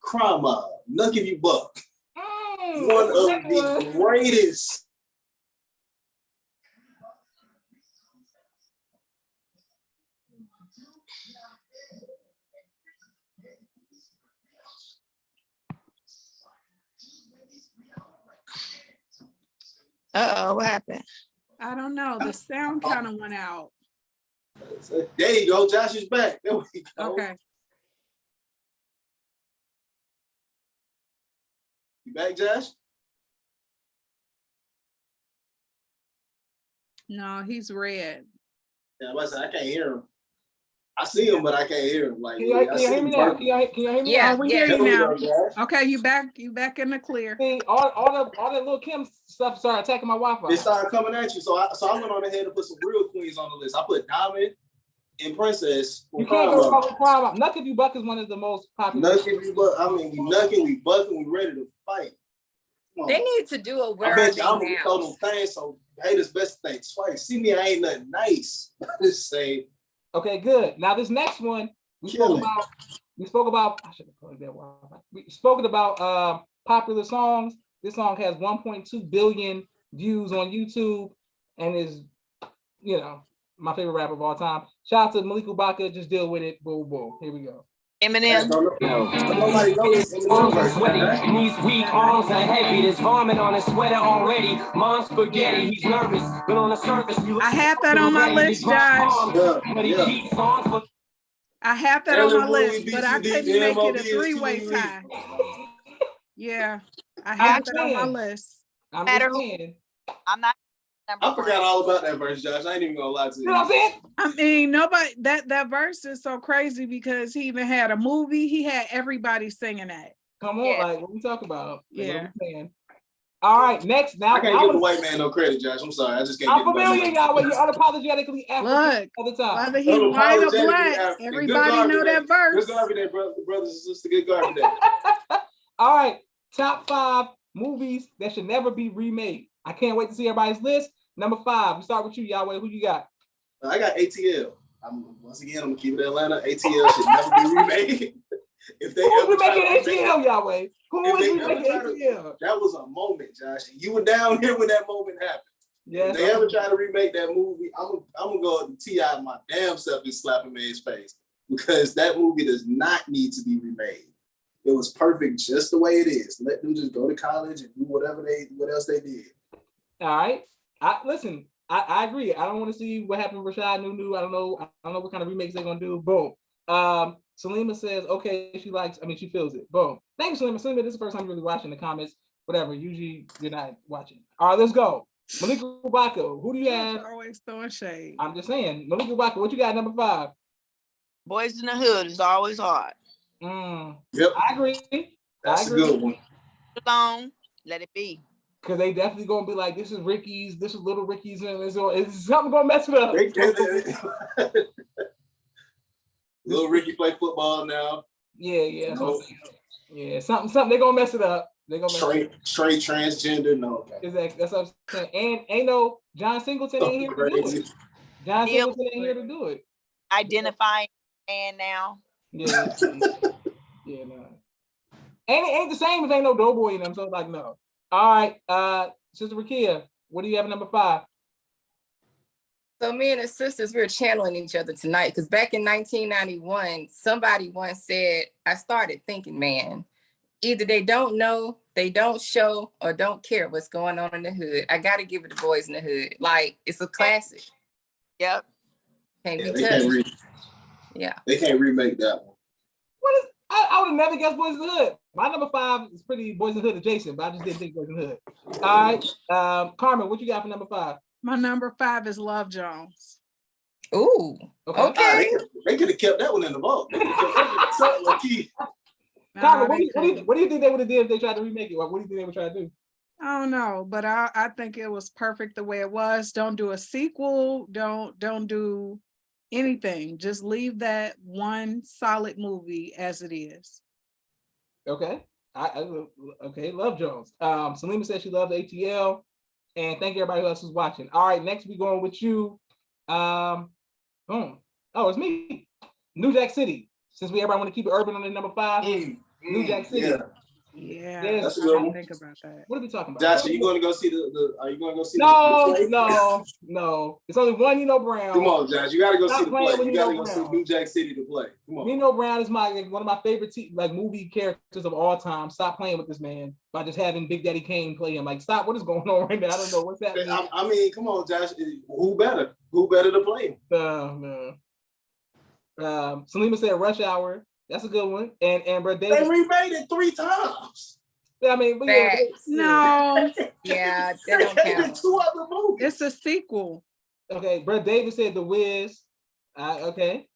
Crime Mob, Nuck If You Buck. One of the greatest. What happened? I don't know. The sound kind of went out. There you go. Josh is back. There we go. Okay. You back, Josh? No, he's red. Yeah, I can't hear him. I see him, but I can't hear him. Like, Can you hear me now? Can you hear me Yeah, now? Oh, we yeah. hear you now. Josh. Okay, you back in the clear. See, all the little Kim stuff started attacking my Wi-Fi. They started coming at you, so I went on ahead and put some real queens on the list. I put Diamond and Princess. You can't go wrong with Prime. Nuck If You Buck is one of the most popular. Nuck If You Buck. I mean, we nucking, we bucking, we ready to fight. Come on. They need to do a I word bet you I'm gonna now. throw them things, so haters best think twice. See me, I ain't nothing nice. Just say, Okay, good. Now this next one we Kill spoke about. I should have put that Wi-Fi. We spoken about popular songs. This song has 1.2 billion views on YouTube and is, you know, my favorite rapper of all time. Shout out to Malik Ubaka. Just deal with it. Boom, boom. Here we go. Eminem. nobody knows it's Arms are sweaty, and these weak arms are heavy. There's vomit on his sweater already. Mom's spaghetti, he's nervous, but on the surface, he looks I had that on my ready to list, drop Josh. bombs. But he keeps on for I have that on my Every list, movie but I BCD, couldn't make it a MLB, three-way TV. tie. Yeah, I have that on my saying. list. I'm Matter just who- saying. I'm not. I forgot all about that verse, Josh. I ain't even gonna lie to You know what I'm you. saying? I mean, nobody that verse is so crazy because he even had a movie. He had everybody singing that. Come on, Yeah. like what we talk about. Like, Yeah. what we saying. All right, next. Now I can't give the white man no credit, Josh. I'm sorry. I just can't I'm give the white familiar, man. y'all, when you're unapologetically African Look, all the time. whether he white or Unapologetically black, African. Good everybody garbage know day. that verse. Good garbage day, brothers and sisters. Good garbage day. All right, top 5 movies that should never be remade. I can't wait to see everybody's list. Number 5, we start with you, Yahweh. Who you got? I got ATL. Once again, I'm gonna keep it in Atlanta. ATL should never be remade. If they Who ever is try to remaking remake ATL, Yahweh? Who If is they remaking ever try to- ATL? that was a moment, Josh. You were down here when that moment happened. Yes. If they ever try to remake that movie, I'm gonna go up and T.I. my damn self and slap him in his face because that movie does not need to be remade. It was perfect just the way it is. Let them just go to college and do what else they did. All right. Listen. I agree. I don't want to see what happened with Rashad Nunu. I don't know what kind of remakes they're gonna do. Boom. Salima says, okay, she feels it. Boom. Thank you, Salima. Salima, this is the first time you're really watching the comments. Whatever. Usually you're not watching. All right, let's go. Malik Ubaka, who do you have? Always throwing shade. I'm just saying. Malik Ubaka, what you got at number 5? Boys in the Hood is always hard. Yep, I agree. that's a good one. Alone, let it be. Because they definitely gonna be like, this is Ricky's, this is little Ricky's, and it's something gonna mess it up. Little Ricky play football now. Yeah. That's what No. I'm saying. Yeah, something they gonna mess it up. They gonna mess it up. Straight transgender. No, okay. Exactly. That's what I'm saying. And ain't no John Singleton ain't here to do Crazy. it. John Yep. Singleton ain't here to do it. Identifying man now. Yeah. Yeah, no. Ain't the same if ain't no Doughboy in them. So like no. All right, Sister Rakia, what do you have at number 5? So me and his sisters, we were channeling each other tonight because back in 1991, somebody once said, I started thinking, man, either they don't know, they don't show, or don't care what's going on in the hood. I got to give it to Boys in the Hood. Like, it's a classic. Yep. Can't Yeah, be touched. Yeah. they can't remake that one. What is I would have never guessed Boys in the Hood. My number 5 is pretty Boys in the Hood adjacent, but I just didn't think Boys in the Hood. All right. Carmen, what you got for number 5? My number 5 is Love Jones. Ooh. Okay. They could have kept that one in the vault. They coulda kept that one low key. Carmen, Nah, what do you think they would have did if they tried to remake it? What do you think they would try to do? I don't know, but I think it was perfect the way it was. Don't do a sequel. Don't do anything. Just leave that one solid movie as it is. Okay. Okay, Love Jones. Salima said she loved ATL. And thank you everybody else who's watching. All right, next we going with you. Boom. Oh, it's me. New Jack City. Since everybody want to keep it urban on the number 5. New Jack City. Yeah. Yeah, Yes. That's a I good didn't one. think about that. What are we talking about? Josh, are you going to go see the? Are you going to go see No, the play? no. It's only one Nino Brown. Come on, Josh. You got to go Stop see the playing play. with You got to Nino go see Brown. New Jack City to play. Come on. Nino Brown is one of my favorite movie characters of all time. Stop playing with this man by just having Big Daddy Kane play him. Like, stop. What is going on right now? I don't know what's happening. I mean, come on, Josh. Who better? Who better to play him? No. Salima said Rush Hour. That's a good one. And Brad They Davis. remade it 3 times. I mean, but yeah, Facts. No, Yeah, that don't Came in count. 2 other movies. it's a sequel. okay. Brother David said The Wiz. Okay,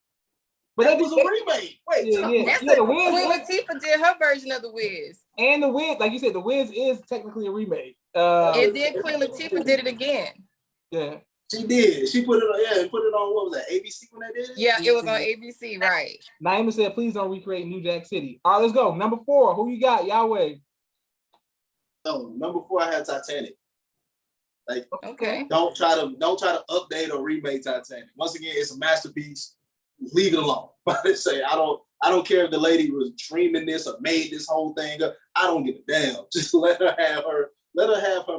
but That they was a did. remake. Wait, Yeah, time yeah. out. That's The a Wiz Queen is- Latifah did her version of The Wiz. and The Wiz, like you said, The Wiz is technically a remake. And then Queen Latifah did it again. Yeah. She did. She put it on. Yeah, put it on. What was that? ABC when they did it. Yeah, it was on ABC, right? Naima said, please don't recreate New Jack City. All right, let's go. Number 4. Who you got? Yahweh. Oh, number 4, I had Titanic. Like, Okay. don't try to update or remake Titanic. Once again, it's a masterpiece. Leave it alone. I say I don't care if the lady was dreaming this or made this whole thing up. I don't give a damn. Just let her have her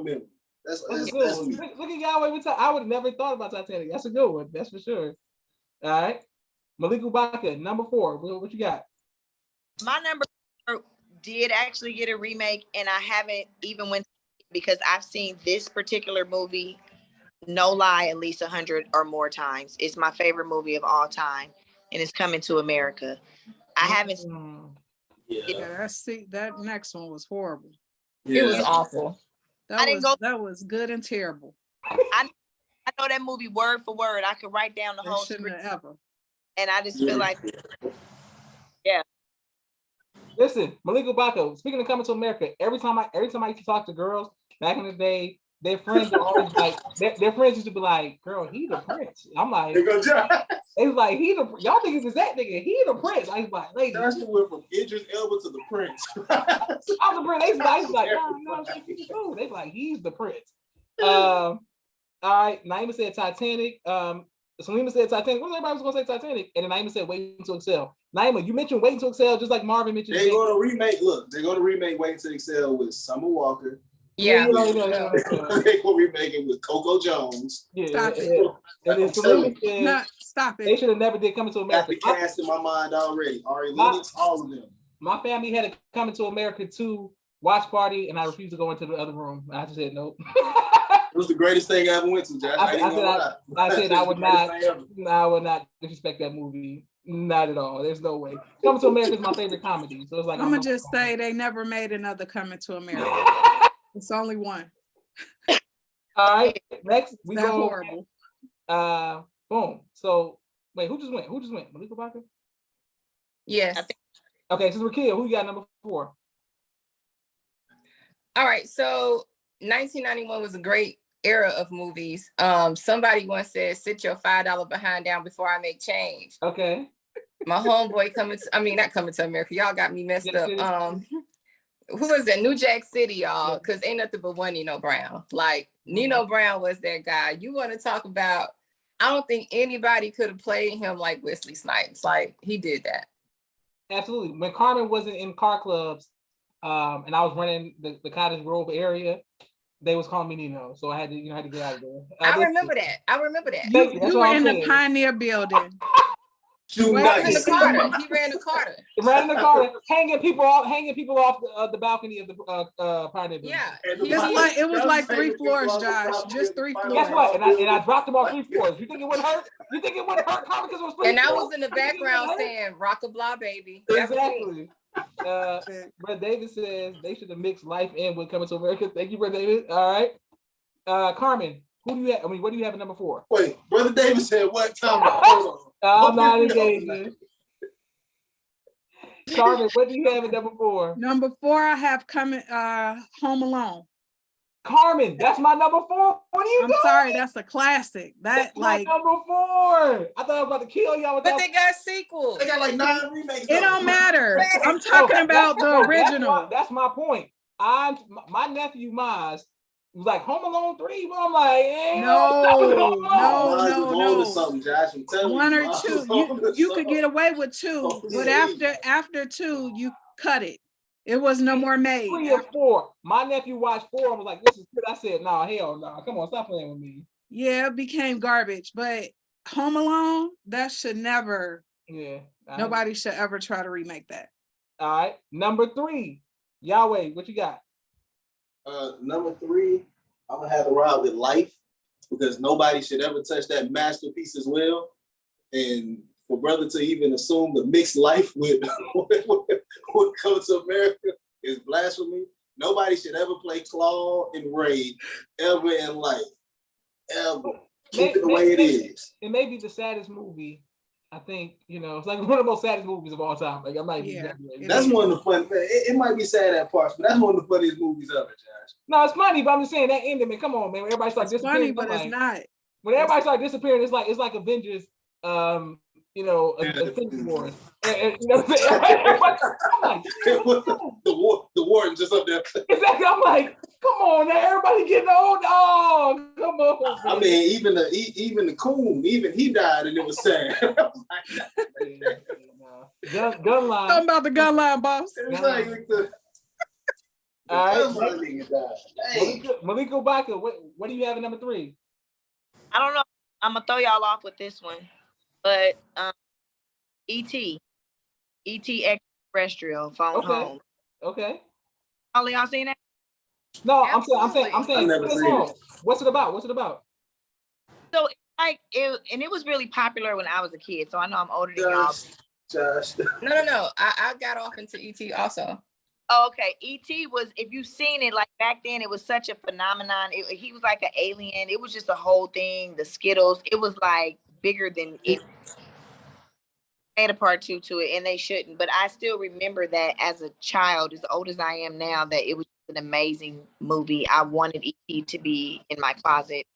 memory. That's That's a that's, good that's one. me. Look at Yahweh. I would have never thought about Titanic. That's a good one. That's for sure. All right. Malik Ubaka, number 4. What you got? My number 4 did actually get a remake, and I haven't even went because I've seen this particular movie, no lie, at least 100 or more times. It's my favorite movie of all time, and it's Coming to America. I haven't. Yeah, that next one was horrible. It was awful. That I didn't was go- that was good and terrible. I know that movie word for word. I could write down the They whole shouldn't script, have ever. and I just feel like Listen, Malik Ubaka, speaking of Coming to America, every time I used to talk to girls back in the day, their friends were always like, their friends used to be like, girl, he the prince. I'm like, There goes Josh. they was like, y'all think it's that nigga, he the prince. I was like, lady, Josh went from Idris Elba to the Prince. I'm the prince. They was like, no, she's cool. They was like, he's the prince. All right, Naima said Titanic. Salima said Titanic. What everybody was gonna say Titanic, and then Naima said Waiting to Excel. Naima, you mentioned Waiting to Excel just like Marvin mentioned. They're going to remake. Look, they're going to remake Waiting to Excel with Summer Walker. Yeah. They're going to remake it with Coco Jones. Yeah. Stop it. And then I'm telling Salima said No, stop they it. should have never did Coming to Got America. the cast in my mind already. Ari My- Lennox, all of them. My family had a Coming to America 2 watch party, and I refused to go into the other room. I just said nope. It was the greatest thing I ever went to, Josh. I said I would not disrespect that movie. Not at all. There's no way. Coming to America is my favorite comedy. So it's like I'm gonna just say they never made another Coming to America. It's only one. All right. Next we That go. horrible. Boom. So wait, who just went? Malik Ubaka? Yes. Okay, since we're here, who you got number 4? All right. So 1991 was a great era of movies. Somebody once said, sit your $5 behind down before I make change. Okay. My homeboy not coming to America. Y'all got me messed up. Who was that? New Jack City, y'all, because ain't nothing but one Nino Brown. Like Nino Brown was that guy. You want to talk about, I don't think anybody could have played him like Wesley Snipes. Like he did that. Absolutely. When Carmen wasn't in car clubs, and I was running the Cottage Grove area, they was calling me Nino, so I had to get out of there. I remember that. Thank you. That's You what were I'm in the saying. Pioneer Building. Shoot Wait, He ran nice. the Carter. He ran the Carter. Right in the car, hanging people off the balcony of the Pioneer Building. Yeah. It was like 3 floors, Josh. Just 3 floors. Guess what? And I dropped them off 3 floors. You think it wouldn't hurt? You think it wouldn't hurt, Carmen, because it was 3 And I floors? was in the You think it background wouldn't hurt? saying "Rock-a-blah, baby." That was me. Exactly. Brother David says they should have mixed Life in with Coming to America. Thank you, Brother David. All right. Carmen, who do you have? What do you have at number 4? Wait, Brother David said what time? Hold on. I'm not engaging. Carmen, what do you have at number 4? Number 4, I have coming Home Alone. Carmen, that's my number 4. What are you I'm doing? sorry, that's a classic. That's That my like number 4. I thought I was about to kill y'all with But that. they got sequels. They got like 9 remakes. it don't matter. I'm talking about the original. That's my point. My nephew Maz was like Home Alone 3, but I'm like, No. Something, Josh. I'm telling 1 you, or Maz 2. was on to You could something. get away with 2, but after 2, you cut it. It was no more made. 3 or 4. My nephew watched 4 and was like, this is good. I said, no, hell no. Come on, stop playing with me. Yeah, it became garbage, but Home Alone, that should never, Yeah. nobody should ever try to remake that. All right. Number 3. Yahweh, what you got? Number 3, I'm gonna have to ride with Life because nobody should ever touch that masterpiece as well. And for brother to even assume the mixed life with Come to America is blasphemy. Nobody should ever play Claude and Ray ever in life. Ever. Keep it the way it is. It may be the saddest movie. I think, it's like one of the most saddest movies of all time. Like I might be exaggerating. That's one of the fun. It might be sad at parts, but that's one of the funniest movies ever, Josh. No, it's funny, but I'm just saying that ending, man. Come on, man. When everybody starts disappearing. Funny, but it's not. When everybody starts disappearing, it's like Avengers. Infinity Wars. And, what I'm saying? I'm like, the warden just up there. Exactly. I'm like, come on, now everybody getting old. Oh, come on. I mean, even the coon, even he died, and it was sad. Gun line. Talking about the gun line, boss. It was like the all right. nigga died. Hey. Malika Obaka, what do you have at number 3? I don't know. I'm gonna throw y'all off with this one, but E.T. Extraterrestrial Phone Home. Okay. All y'all seen that? No, I'm saying. I've never seen it. What's it about? So like it was really popular when I was a kid. So I know I'm older than y'all. Josh. No. I got off into ET also. Oh, okay. E.T. was, if you've seen it, like back then, it was such a phenomenon. He was like an alien. It was just a whole thing. The Skittles. It was like bigger than it. Made a part 2 to it, and they shouldn't. But I still remember that as a child, as old as I am now, that it was an amazing movie. I wanted E.T. to be in my closet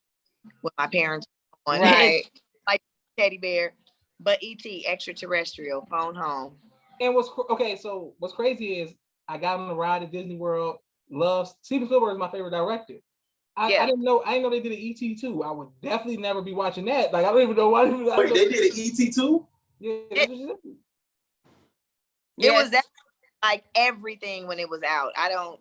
with my parents on, Right. like teddy bear. But E.T. Extraterrestrial Phone Home. And so what's crazy is I got on the ride at Disney World. Steven Spielberg is my favorite director. I didn't know they did an E.T. too. I would definitely never be watching that. Like I don't even know why. Wait, they did an E.T. too? Yeah. It was that, like everything when it was out.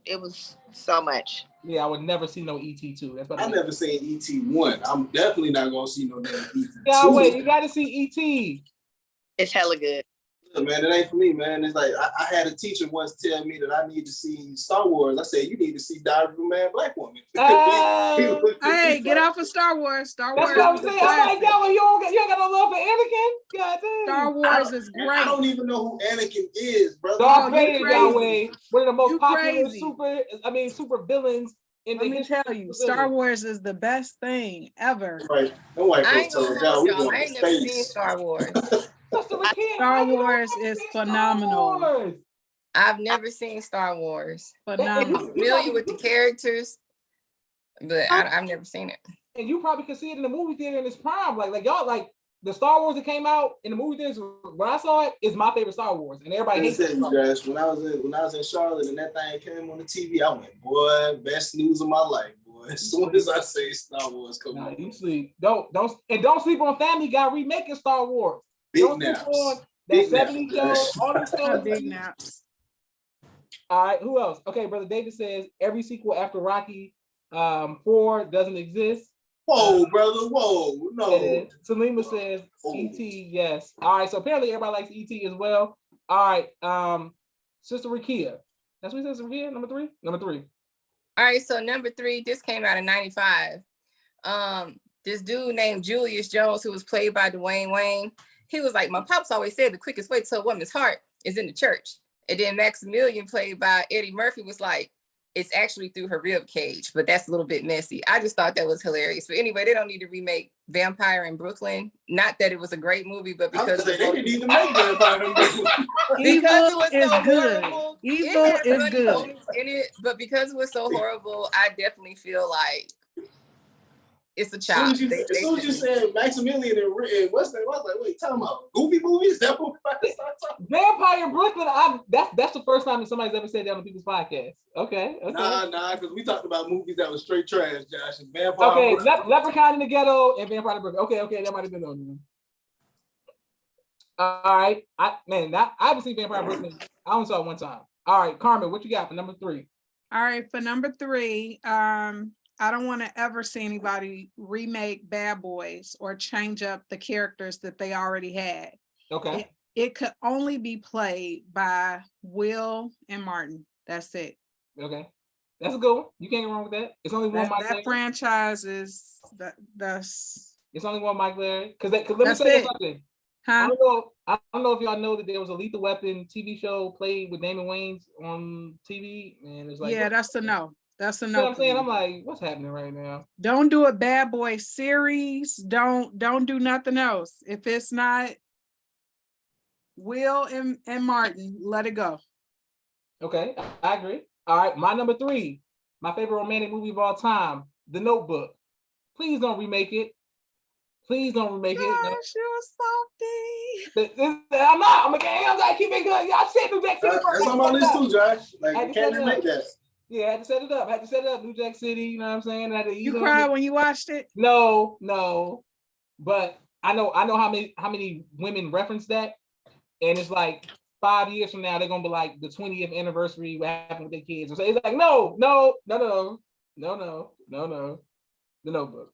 It was so much. Yeah, I would never see no E.T. 2. That's I never seen E.T. 1. I'm definitely not gonna see no damn E.T. 2. Yeah, wait, you gotta see E.T. It's hella good. Man, it ain't for me, man. It's like I had a teacher once tell me that I need to see Star Wars. I said, you need to see Diary of a Mad Black Woman. Hey, get off of Star Wars. Star Wars. That's what I'm saying. I'm like, yo, you ain't got no love for Anakin? God damn. Star Wars is great. I don't even know who Anakin is, brother. Darth Vader, Yahweh, one of the most You popular crazy. super villains in Let me tell you, Star Wars is the best thing ever. Right. No white I ain't folks gonna told y'all we hold y'all. going I to ain't never seen space. Star Wars. Star Wars is phenomenal. I've never seen Star Wars. Phenomenal. I'm familiar with the characters, but I've never seen it. And you probably could see it in the movie theater in its prime. Like y'all, like the Star Wars that came out in the movie theaters when I saw it is my favorite Star Wars, and everybody hates it. Guys, when I was in Charlotte and that thing came on the TV, I went, boy, best news of my life, boy. As soon as I say Star Wars come on, you sleep. Don't sleep on Family Guy remaking Star Wars. Big Don't naps. sleep on Big that 70s naps. show. All these shows. Big naps. All right, who else? Okay, Brother David says every sequel after Rocky 4 doesn't exist. Whoa, brother, whoa, no. Salima says E.T. Yes. All right, so apparently everybody likes E.T. as well. All right, Sister Rakia. That's what Sister Rakia. Number 3. All right, so number 3, this came out in '95. This dude named Julius Jones, who was played by Dwayne Wayne, he was like, my pops always said the quickest way to a woman's heart is in the church. And then Maximilian, played by Eddie Murphy, was like, it's actually through her rib cage, but that's a little bit messy. I just thought that was hilarious. But anyway, they don't need to remake Vampire in Brooklyn. Not that it was a great movie, but because they didn't need to make Vampire in Brooklyn. Because it was is so good. horrible. Evil It had is funny good. moments in it, but because it was so horrible, I definitely feel like it's a As child. soon as you said Maximilian and what's that? I was like, wait, talking about Goofy movies? That what Vampire in Brooklyn. That's the first time that somebody's ever said that on people's podcast. Okay. Nah, because we talked about movies that was straight trash, Josh. And Vampire. Okay, Leprechaun in the Ghetto and Vampire in Brooklyn. Okay, that might have been on there. All right, I haven't seen Vampire in Brooklyn. I only saw it one time. All right, Carmen, what you got for number 3? All right, for number 3, I don't want to ever see anybody remake Bad Boys or change up the characters that they already had. Okay. It could only be played by Will and Martin. That's it. Okay. That's a good one. You can't go wrong with that. It's only one Mike That Larry. franchise is that's It's only one Mike Larry. Because let me That's say it. something. huh? I don't know if y'all know that there was a Lethal Weapon TV show played with Damon Wayans on TV, and it's like, Yeah, that's a no. That's a you know no. what I'm saying? I'm like, what's happening right now? Don't do a Bad Boy series. Don't do nothing else. If it's not Will and Martin, let it go. Okay, I agree. All right, my number 3, my favorite romantic movie of all time, The Notebook. Please don't remake it. Please don't remake it. No. Gosh, you're softy. I'm not. I'm gonna keep it good. Y'all said New Jack City. That's on my list too, Josh. Like, I you can't remake that. Yeah, I had to set it up. New Jack City. You know what I'm saying? You cried when you watched it? No. But I know how many women reference that, and it's like 5 years from now they're gonna be like the 20th anniversary. What happened with their kids? So it's like no. The Notebook.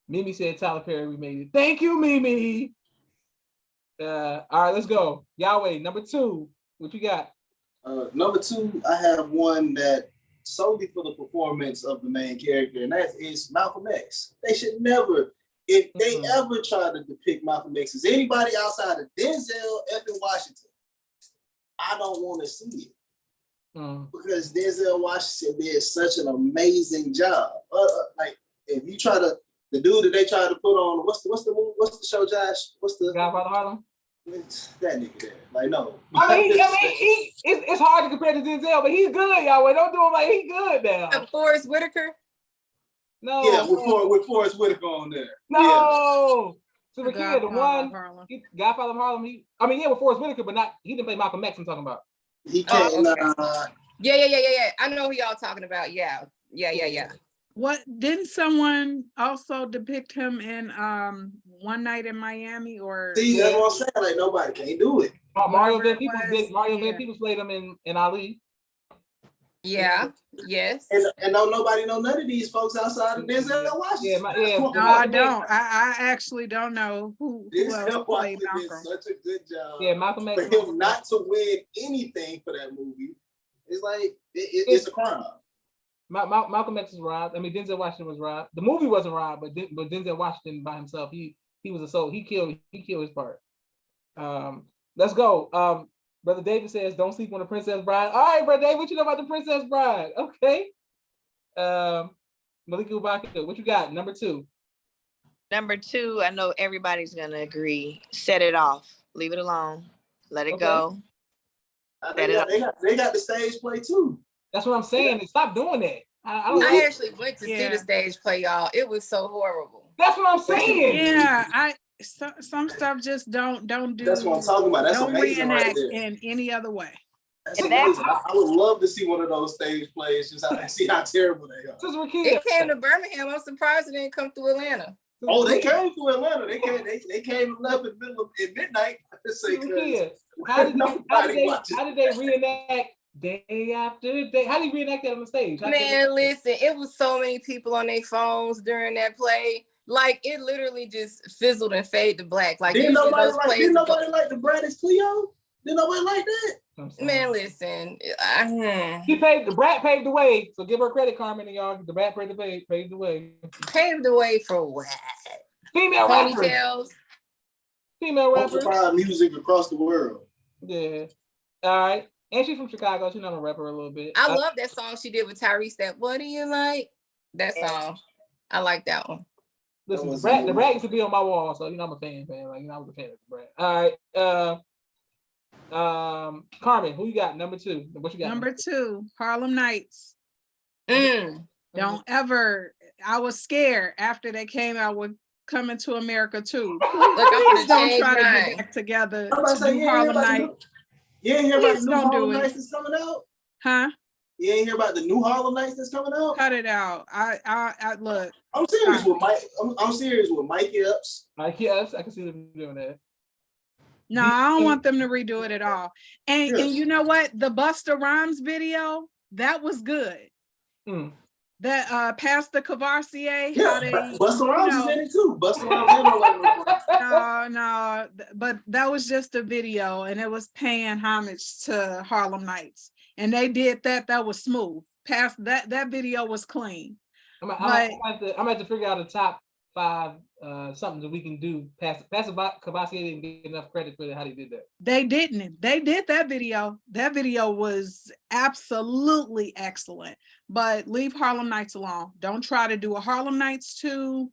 Mimi said Tyler Perry remade it. Thank you, Mimi. All right, let's go. Yahweh, number 2. What you got? Number 2, I have one that solely for the performance of the main character, and that is Malcolm X. They should never, if they ever try to depict Malcolm X as anybody outside of Denzel F. Washington, I don't want to see it. Because Denzel Washington did such an amazing job. Like, if you try to, the dude that they try to put on, what's the movie? What's the show, Josh? What's the Godfather Harlem? That nigga there. Like, no. It's hard to compare to Denzel, but he's good, Yahweh. Don't do him like he's good now. Forrest Whitaker? No. Yeah, with Forrest Whitaker on there. No. So the kid, the Godfather one, Harlem. Godfather of Harlem, with Forrest Whitaker, but he didn't play Malcolm X I'm talking about. He can't. Yeah. I know who y'all talking about. Yeah. What, didn't someone also depict him in One Night in Miami or? See, that's what I'm saying. Like, nobody can't do it. Mario Whatever Van it Peebles was, did. Mario yeah. Van Peebles played him in Ali. Yeah. Yes. And don't nobody know none of these folks outside of Denzel Washington. No, I don't. I actually don't know who else Denzel played Washington did Malcolm. such a good job. Yeah, Malcolm X. For him not to win anything for that movie, it's like it's a crime. Malcolm X was robbed. I mean, Denzel Washington was robbed. The movie wasn't robbed, but Denzel Washington by himself, he was a soul. He killed his part. Let's go. Brother David says, "Don't sleep on the Princess Bride." All right, Brother David, what you know about the Princess Bride? Okay. Malika Ubaka, what you got? Number 2. Number 2, I know everybody's gonna agree. Set It Off. Leave it alone. Let it go. They got the stage play too. That's what I'm saying. Stop doing that. I actually went to see the stage play, y'all. It was so horrible. That's what I'm saying. Yeah, some stuff just don't do. That's what I'm talking about. That's don't amazing right reenact there. in any other way. That's amazing. I would love to see one of those stage plays, just see how terrible they are. It came to Birmingham. I'm surprised it didn't come through Atlanta. Oh, they came to Atlanta. They came and left at midnight. How did they reenact day after day? How did they reenact that on the stage? Man, listen, it was so many people on their phones during that play. Like, it literally just fizzled and faded to black. Like, didn't nobody like the Brad Cleo? Didn't nobody like that? Man, listen. The Brat paved the way. So give her credit, Carmen, and y'all. The Brat paved the way. Paved the way for what? Female ponytails. Female rappers. Music across the world. Yeah. All right. And she's from Chicago. She's not a rapper a little bit. I love that song she did with Tyrese. That "What Do You Like?" That song. I like that one. Listen, the Brat used to be on my wall, so I'm a fan. Like, I was a fan of the Brat. All right. Carmen, who you got? Number 2. What you got? Number 2, Harlem Nights. Don't ever. I was scared after they came out with Coming to America 2. Please don't try to get back together to do Harlem Nights. You ain't hear about the new Harlem Nights that's coming out? Huh? You ain't hear about the new Harlem Nights that's coming out? Cut it out. I look. I'm serious with Mike. I'm serious with Mike Epps. Mike Epps, I can see them doing that. No, I don't want them to redo it at all. And you know what? The Busta Rhymes video, that was good. That Pastor Cavassier, Busta Rhymes is in it too. Busta Rhymes No, but that was just a video, and it was paying homage to Harlem Nights, and they did that. That was smooth. That video was clean. I'm gonna have to figure out a top something that we can do. Pastor Kavasi didn't get enough credit for how they did that. They didn't. They did that video. That video was absolutely excellent. But leave Harlem Nights alone. Don't try to do a Harlem Nights 2.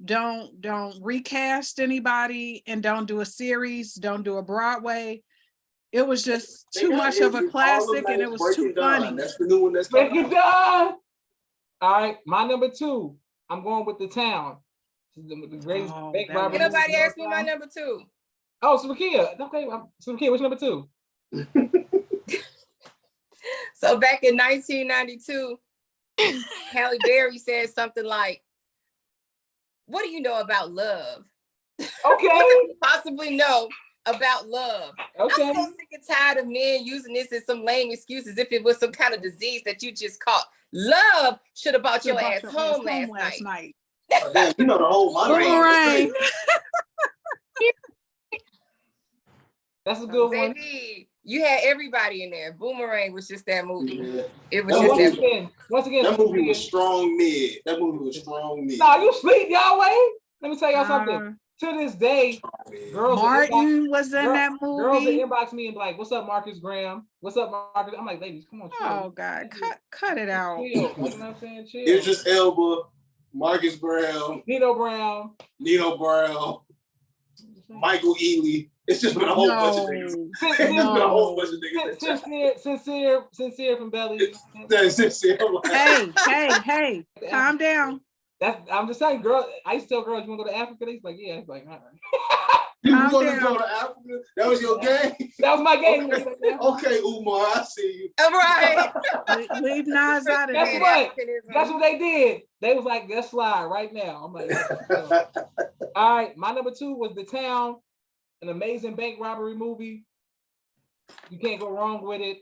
Don't recast anybody, and don't do a series. Don't do a Broadway. It was just too much of a classic, and it was too funny. That's the new one that's Break coming it out. down. All right, my number 2. I'm going with The Town. The greatest Oh, bank that robbery. Ain't nobody was- asked me my number 2. Oh, Samakia. Okay, Samakia, what's number 2? So back in 1992, Halle Berry said something like, "What do you know about love? What Okay, do you possibly know about love?" okay. I'm so sick and tired of men using this as some lame excuses if it was some kind of disease that you just caught. Love should have brought your ass home last night. Oh, damn, you know the whole Boomerang. That's a good one. Baby, you had everybody in there. Boomerang was just that movie. Yeah. It was That just movie- that movie. Once again, That movie was strong mid. That movie was strong mid. Nah, you sleep, y'all wait. Let me tell y'all something. Uh, To this day, girls will Martin was in girl- that girls will movie. inbox me and be like, "What's up, Marcus Graham? What's up, Marcus?" I'm like, "Ladies, come on, chill. Oh God, cut it out. Chill." You know what I'm saying? Chill. Idris Elba, Marcus Brown, Nino Brown. Nino Brown, Michael Ealy. It's just been a whole bunch of niggas. No. It's just been a whole bunch of niggas. Sincere from Belly. That's it. I'm like, Hey, calm down. I'm just saying, girl. I used to tell girls, "You want to go to Africa?" They's like, "Yeah." It's like, all right. you Calm want to down. go to Africa? That was your game? That was my game. Okay, Umar, I see you. All right. Leave Nas out of Guess that. what? That's what they did. They was like, "Let's slide right now." I'm like, all right. My number 2 was The Town, an amazing bank robbery movie. You can't go wrong with it.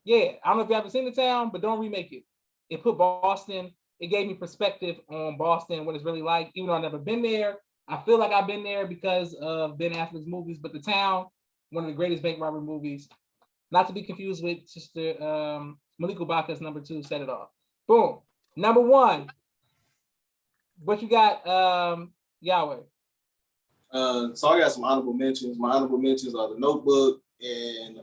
Yeah, I don't know if you haven't seen The Town, but don't remake it. It put Boston. It gave me perspective on Boston, what it's really like. Even though I've never been there, I feel like I've been there because of Ben Affleck's movies. But The Town, one of the greatest bank robbery movies. Not to be confused with Sister Malika Baka's number 2, Set It Off. Boom. Number 1. What you got, Yahweh? So I got some honorable mentions. My honorable mentions are The Notebook and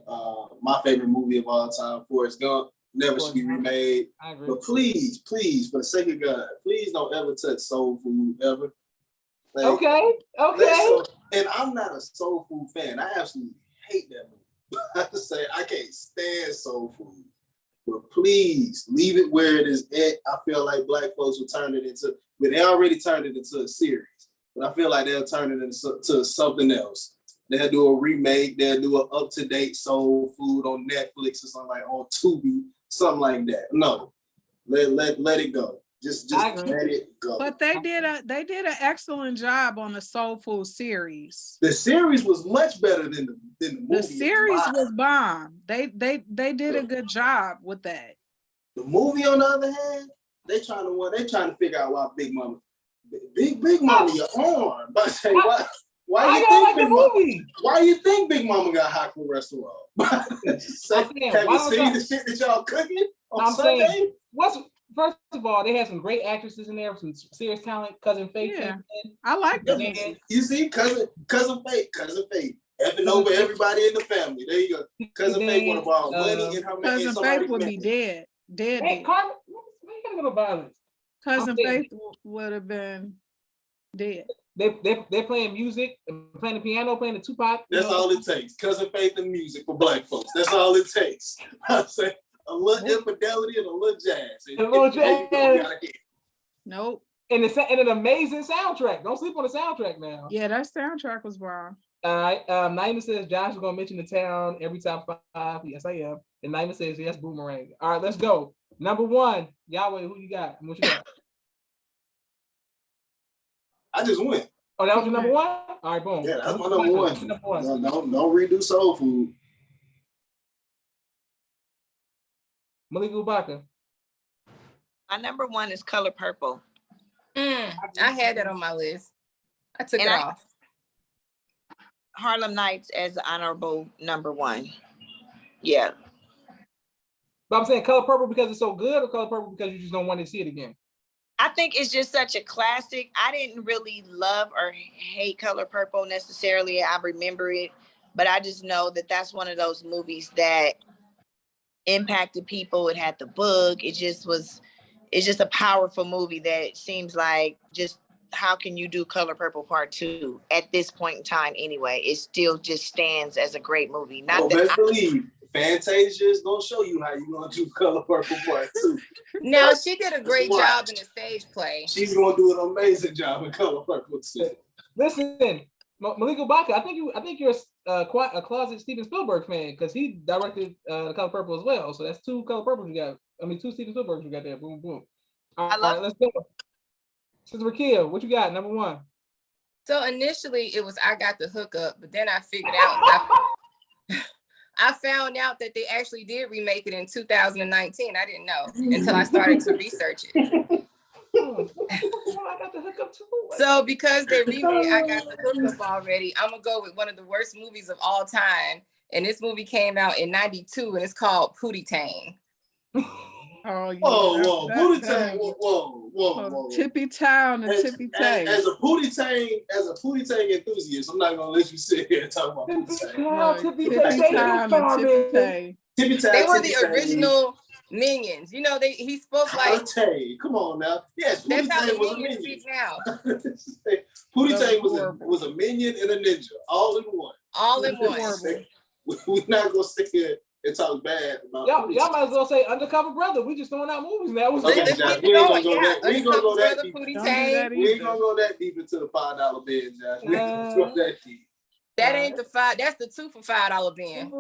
my favorite movie of all time, Forrest Gump. Never should be remade. I agree. But please, for the sake of God, please don't ever touch soul food ever. Like, Okay. and I'm not a soul food fan. I absolutely hate that movie. I have to say I can't stand soul food. But please leave it where it is at. I feel like black folks will turn it into, but they already turned it into a series. But I feel like they'll turn it into something else. They'll do a remake. They'll do an up-to-date soul food on Netflix or something like on Tubi, something like that. No, let it go. Just I let agree. it go. But they did an excellent job on the Soul Food series. The series was much better than the movie. The series was bomb. They did a good job with that. The movie, on the other hand, they trying to figure out why Big Mama, your arm. But say why I you don't think like the Big Mama, movie. why you think Big Mama got high cholesterol? Say, I'm saying, have why you don't seen y'all- the shit that y'all cooking on I'm Sunday? saying, first of all, they had some great actresses in there, some serious talent. Cousin Faith. Yeah. came in. I like the And movie. You see, cousin Faith, effing over everybody in the family. There you go. Cousin Faith want to borrow money in her man. Cousin Faith would be dead. Hey, Dead. Carmen, why you gotta go to violence? Cousin I'm saying- Faith would have been dead. They're playing music, playing the piano, playing the Tupac. That's all it takes. Cousin Faith and music for black folks. That's all it takes. I say a little infidelity and a little jazz. A little There you go. jazz. You gotta hit. Nope. And an amazing soundtrack. Don't sleep on the soundtrack now. Yeah, that soundtrack was bomb. All right. Naima says Josh is gonna mention The Town every top 5. Yes, I am. And Naima says yes, Boomerang. All right, let's go. Number 1, Yahweh. Who you got? What you got? I just went. Oh, that was your number 1. All right, boom. Yeah, that's my number one. Number 1. Don't redo soul food. Malika Ubaka. My number 1 is Color Purple. I had that on my list. I took And it I- off. Harlem Nights as honorable number 1. Yeah. But I'm saying Color Purple because it's so good, or Color Purple because you just don't want to see it again. I think it's just such a classic. I didn't really love or hate Color Purple necessarily. I remember it, but I just know that that's one of those movies that impacted people. It had the book. It's just a powerful movie that seems like just how can you do Color Purple Part 2 at this point in time anyway? It still just stands as a great movie. Not that best believe Fantasia is gonna show you how you gonna do Color Purple Part 2. Now she did a great job in the stage play. She's gonna do an amazing job in Color Purple 2. Listen, Malika Baca, I think you're quite a closet Steven Spielberg fan because he directed The Color Purple as well. So that's 2 Color Purples you got. I mean, 2 Steven Spielbergs you got there. Boom, boom. All right, let's go. Sister Rakia, what you got? Number 1. So initially it was I Got the Hookup, but then I figured out I found out that they actually did remake it in 2019. I didn't know until I started to research it. I got the hookup too. So because they remade I Got the Hookup already, I'm gonna go with one of the worst movies of all time. And this movie came out in '92 and it's called Pootie Tang. Oh, yeah. Whoa, Pootie Tang, whoa. Tippy Town and Tippy Tang. As a Pootie Tang enthusiast, I'm not gonna let you sit here and talk about Pootie Tang. Tippy Town and Tippy Tang. Tippy Tang. They were the original minions. You know, he spoke like. Come on now. Yes, That's Pootie how Tang the was a minions minion. speak now. Pootie Tang was a minion and a ninja, all in one. All in one. We're not gonna sit here and talk bad about y'all might as well say Undercover Brother. We just throwing out movies now. Okay, Josh, we ain't gonna go that. We ain't gonna go that deep. Pootie Don't do Tang. that We ain't gonna go that deep into the $5 bin, Josh. We ain't gonna go that deep. That ain't the 5. That's the 2 for $5 bin.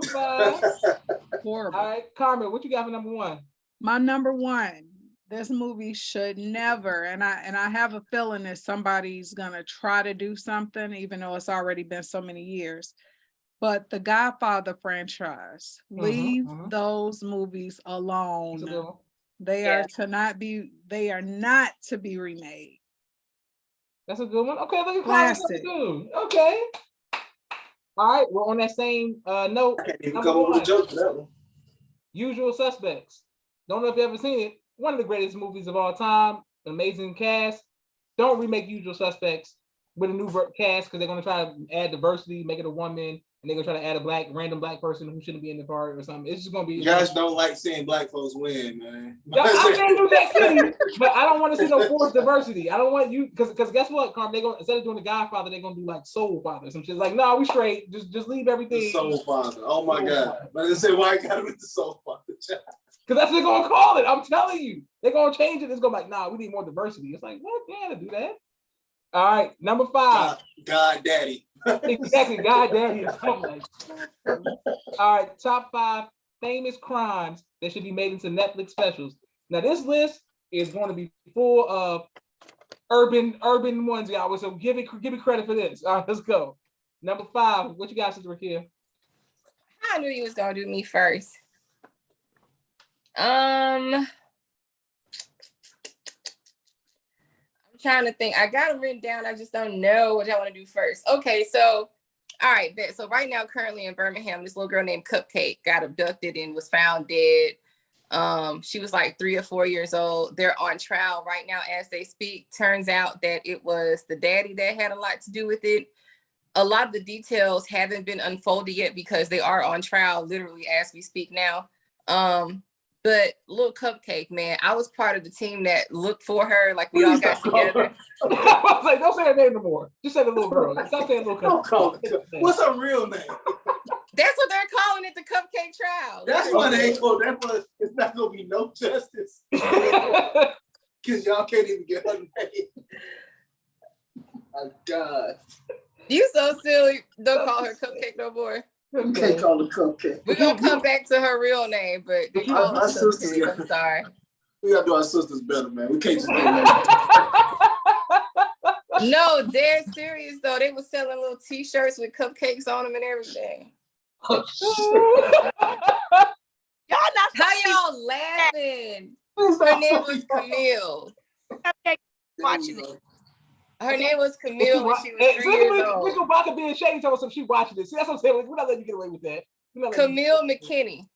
Horrible. All right, Carmen, what you got for number 1? My number 1. This movie should never, and I have a feeling that somebody's gonna try to do something, even though it's already been so many years. But the Godfather franchise, leave those movies alone. They are not to be remade. That's a good one. Okay, look at Classic. Okay. All right, we're on that same note. I can't even come up with a joke for that one. Usual Suspects. Don't know if you ever seen it. One of the greatest movies of all time. Amazing cast. Don't remake Usual Suspects with a new cast because they're going to try to add diversity, make it a woman, and they're going to try to add a random black person who shouldn't be in the part or something. It's just going to be. You guys don't like seeing black folks win, man. I can't do that too, but I don't want to see no forced diversity. I don't want you because guess what, Carmen? They're going instead of doing the Godfather, they're going to do like Soul Father. Some shit like, no, we straight. Just leave everything. The Soul Father. Oh my God! But they say why I got to be the Soul Father? Because that's what they're gonna call it. I'm telling you, they're gonna change it. It's gonna be like, nah, we need more diversity. It's like, what? They gotta do that. All right, number 5. God Daddy. Exactly, God Daddy or something like that. All right, top 5 famous crimes that should be made into Netflix specials. Now, this list is going to be full of urban ones, y'all. So give me credit for this. All right, let's go. Number 5. What you got, Sister Rakia? I knew you was gonna do me first. I'm trying to think. I got it written down. I just don't know what I want to do first. Okay, so all right. So right now, currently in Birmingham, this little girl named Cupcake got abducted and was found dead. She was like 3 or 4 years old. They're on trial right now as they speak. Turns out that it was the daddy that had a lot to do with it. A lot of the details haven't been unfolded yet because they are on trial literally as we speak now. But little Cupcake, man, I was part of the team that looked for her. Like we all got together. I was like, don't say her name no more. Just say the little girl. Stop saying little Cupcake. What's her real name? That's what they're calling it, the Cupcake Trial. That's why they ain't going. That's why it's not gonna be no justice. Because y'all can't even get her name. My God. You so silly. Don't call her Cupcake no more. You can't call her Cupcake. We're gonna come back to her real name, but they call her Cupcake. I'm sorry. We gotta do our sisters better, man. We can't just do that. No, they're serious though. They were selling little T-shirts with cupcakes on them and everything. Y'all not How y'all laughing? Her name was Camille. watching it. Her name was Camille when she was 3 years old. We go back and being shady telling us she watching this. See, that's what I'm saying. We're not letting you get away with that. Camille McKinney.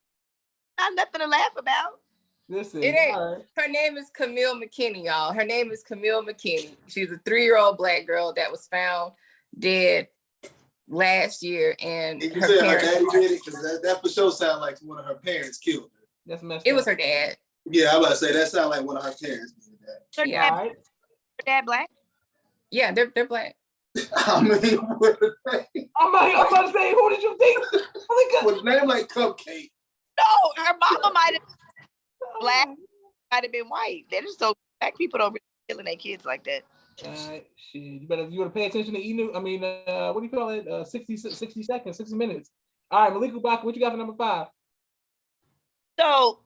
Not nothing to laugh about. Listen, It ain't. all right. Her name is Camille McKinney, y'all. Her name is Camille McKinney. She's a 3-year-old Black girl that was found dead last year, and Did you her say her parents. daddy did it? Because that for sure sound like one of her parents killed her. That's messed It up. was her dad. Yeah, I'm about to say that sound like one of her parents did that. Her Yeah. All right. dad Black? Yeah, they're Black. I mean, with I'm about to say, who did you think? a name like Cupcake. No, her mama might have Black, might have been white. They're just so Black people don't really killing their kids like that. All right, shit. You better pay attention to Enu. I mean, what do you call it? 60 seconds, 60 minutes. All right, Malik Ubaka, what you got for number 5? So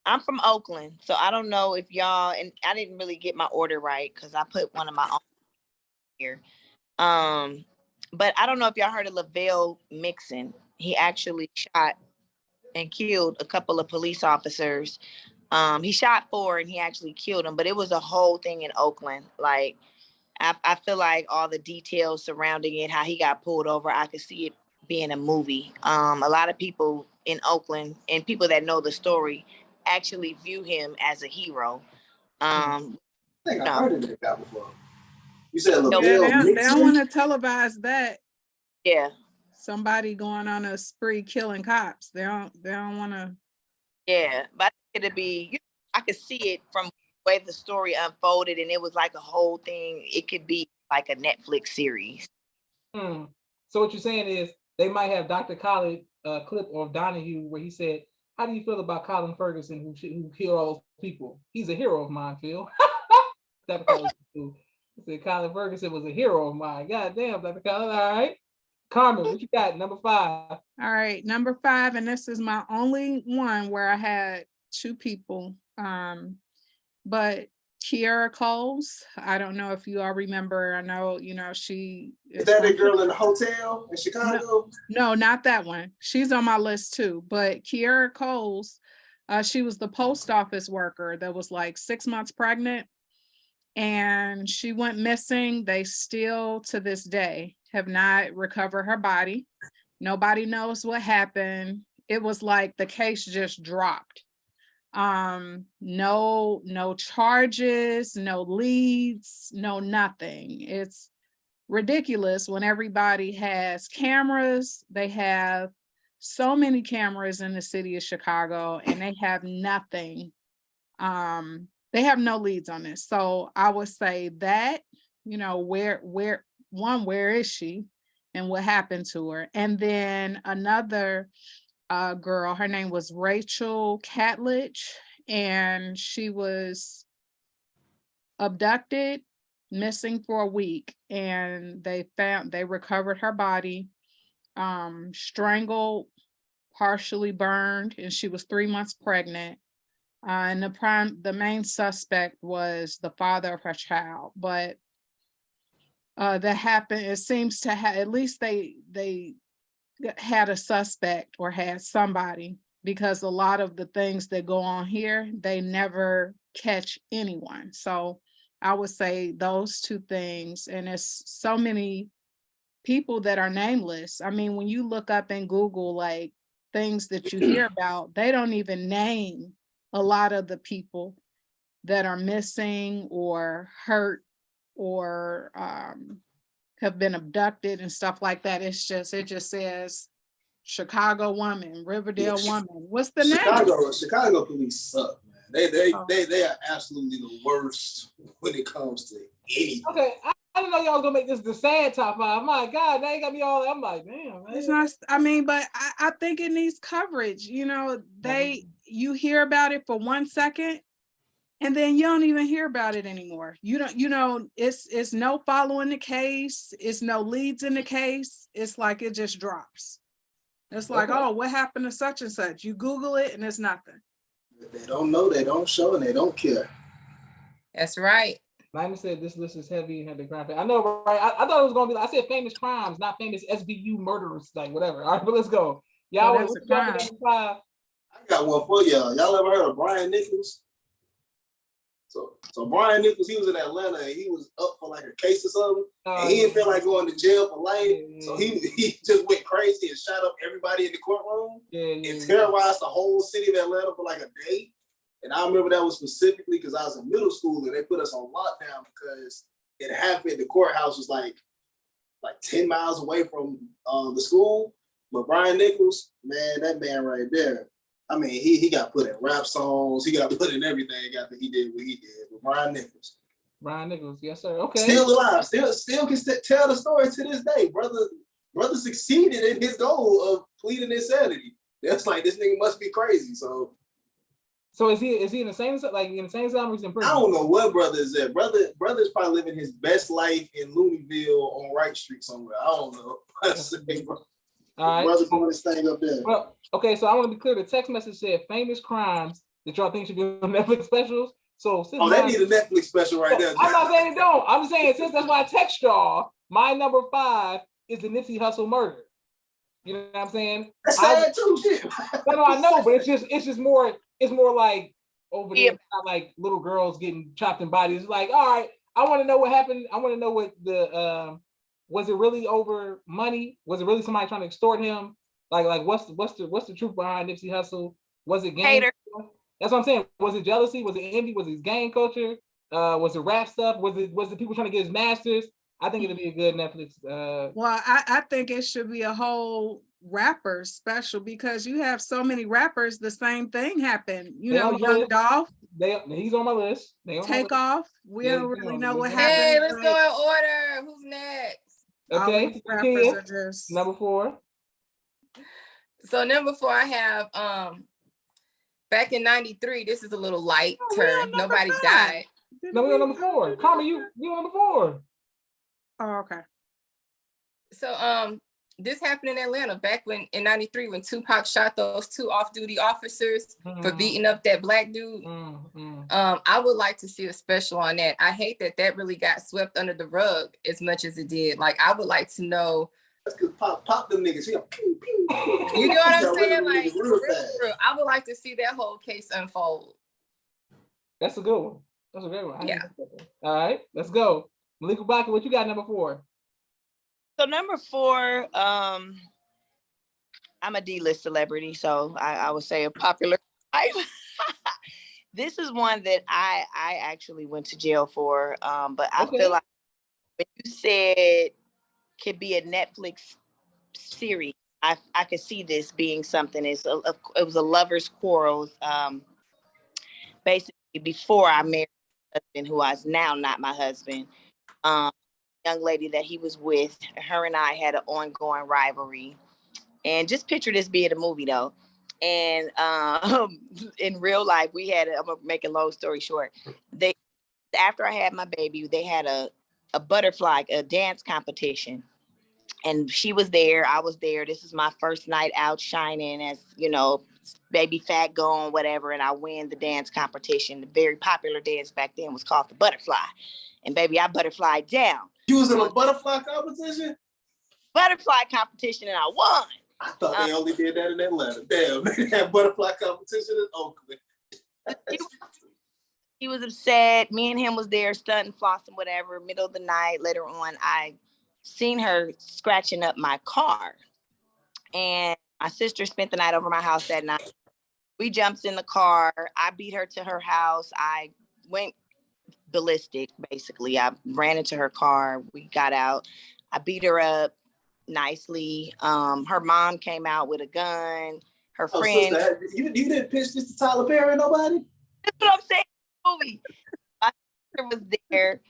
I'm from Oakland, so I don't know if y'all, and I didn't really get my order right because I put one of my own here. But I don't know if y'all heard of Lavelle Mixon. He actually shot and killed a couple of police officers. He shot 4 and he actually killed them, but it was a whole thing in Oakland. Like, I feel like all the details surrounding it, how he got pulled over, I could see it being a movie. A lot of people in Oakland and people that know the story actually view him as a hero. I think I No. heard of that guy before. You said No. Yeah, Lavelle they don't want Mixon? to televise that. Yeah, Somebody going on a spree killing cops. They don't want to. yeah. But I think it'd be, I could see it from the way the story unfolded, and it was like a whole thing. It could be like a Netflix series. So what you're saying is they might have Dr. Khaled clip of Donahue where he said, "How do you feel about Colin Ferguson who killed all those people? He's a hero of mine, Phil." Dr. Khaled said Colin Ferguson was a hero of mine. God damn, Dr. Khaled. All right. Carmen, what you got? Number 5. All right, number 5, and this is my only one where I had 2 people. But Kiara Coles, I don't know if you all remember. I know, she Is that the girl in the hotel in Chicago? No, not that one. She's on my list too. But Kiara Coles, she was the post office worker that was like 6 months pregnant, and she went missing. They still, to this day, have not recovered her body. Nobody knows what happened. It was like the case just dropped. No charges, no leads, no nothing. It's ridiculous when everybody has cameras. They have so many cameras in the city of Chicago, and they have nothing. They have no leads on this. So I would say that, where is she and what happened to her? And then another girl, her name was Rachel Catledge, and she was abducted, missing for a week, and they recovered her body, strangled, partially burned, and she was 3 months pregnant. And the main suspect was the father of her child. But that happened, it seems to have, at least they had a suspect or had somebody, because a lot of the things that go on here, they never catch anyone. So I would say those 2 things. And it's so many people that are nameless. I mean, when you look up in Google, like things that you hear about, they don't even name a lot of the people that are missing or hurt or have been abducted and stuff like that. It just says Chicago woman, Riverdale woman. What's the name? Chicago police suck, man. They are absolutely the worst when it comes to anything. Okay, I didn't know y'all was gonna make this the sad top 5. My God, they got me all. I'm like, damn. Man. It's not. I mean, but I think it needs coverage. You hear about it for 1 second, and then you don't even hear about it anymore. It's no following the case. It's no leads in the case. It's like it just drops. It's like, oh, what happened to such and such? You Google it and it's nothing. They don't know, they don't show, and they don't care. That's right. Lina said this list is heavy and had the graphic. I know, right? I thought it was gonna be like, I said famous crimes, not famous SVU murderers, like whatever. All right, but let's go. Y'all, that's what's a crime. number 5? I got one for y'all. Y'all ever heard of Brian Nichols? So Brian Nichols, he was in Atlanta and he was up for like a case or something. And he didn't feel like going to jail for life. So he just went crazy and shot up everybody in the courtroom and terrorized the whole city of Atlanta for like a day. And I remember that was specifically because I was in middle school and they put us on lockdown because it happened. The courthouse was like 10 miles away from the school. But Brian Nichols, man, that man right there. I mean, he got put in rap songs. He got put in everything after he did what he did. But Brian Nichols, yes, sir. Okay. Still alive. Still can tell the story to this day. Brother succeeded in his goal of pleading insanity. That's like, this nigga must be crazy. So is he in the same asylum or he's in prison? I don't know what brother is at. Brother's probably living his best life in Looneyville on Wright Street somewhere. I don't know. All right. Brother doing this thing up there. Well, okay, so I want to be clear. The text message said famous crimes that y'all think should be on Netflix specials. So they need a Netflix special right there. I'm not saying they don't. I'm just saying since that's why I text y'all, my number 5 is the Nipsey Hussle murder. You know what I'm saying? That's sad too, shit. No, I know, but it's just more. It's more like over there, like little girls getting chopped in bodies. It's like, all right, I want to know what happened. I want to know what the was it really over money? Was it really somebody trying to extort him? Like what's the truth behind Nipsey Hussle? Was it gang? That's what I'm saying. Was it jealousy? Was it envy? Was it gang culture? Was it rap stuff? Was it people trying to get his masters? I think it'll be a good Netflix. Well, I think it should be a whole rapper special because you have so many rappers. The same thing happened. You know, Young Dolph. He's on my list. Takeoff. We don't really know what happened. Hey, let's go in order. Who's next? Okay, rappers are just... number 4. So number 4, I have back in '93. This is a little lighter. Nobody died. No, we're on number 4. Carmen, you on number 4. Oh, okay. So this happened in Atlanta back in '93 when Tupac shot those 2 off-duty officers for beating up that black dude. I would like to see a special on that. I hate that really got swept under the rug as much as it did. Like, I would like to know. That's because pop them niggas. You know what I'm saying? Like, real. I would like to see that whole case unfold. That's a good one. That's a great one. Yeah. All right, let's go. Malika Baka, what you got number 4? So number 4, I'm a D-list celebrity, so I would say a popular type. This is one that I actually went to jail for, but I feel like when you said could be a Netflix series, I could see this being something. It was a lover's quarrel, basically before I married my husband, who is now not my husband. Young lady that he was with, her and I had an ongoing rivalry. And just picture this being a movie though. And in real life, I'm gonna make a long story short. After I had my baby, they had a butterfly, a dance competition. And she was there, I was there. This is my first night out shining as, you know, baby fat going, whatever. And I win the dance competition. The very popular dance back then was called the butterfly. And baby, I butterflied down. You was in a butterfly competition? Butterfly competition, and I won. I thought they only did that in Atlanta. Damn, they had butterfly competition in Oakland. He was upset. Me and him was there, stunting, flossing, whatever. Middle of the night. Later on, I seen her scratching up my car. And my sister spent the night over my house that night. We jumped in the car. I beat her to her house. I went ballistic, basically. I ran into her car. We got out. I beat her up nicely. Her mom came out with a gun. Her friend. Sister, you didn't pitch this to Tyler Perry, nobody? That's what I'm saying. Movie. My sister was there.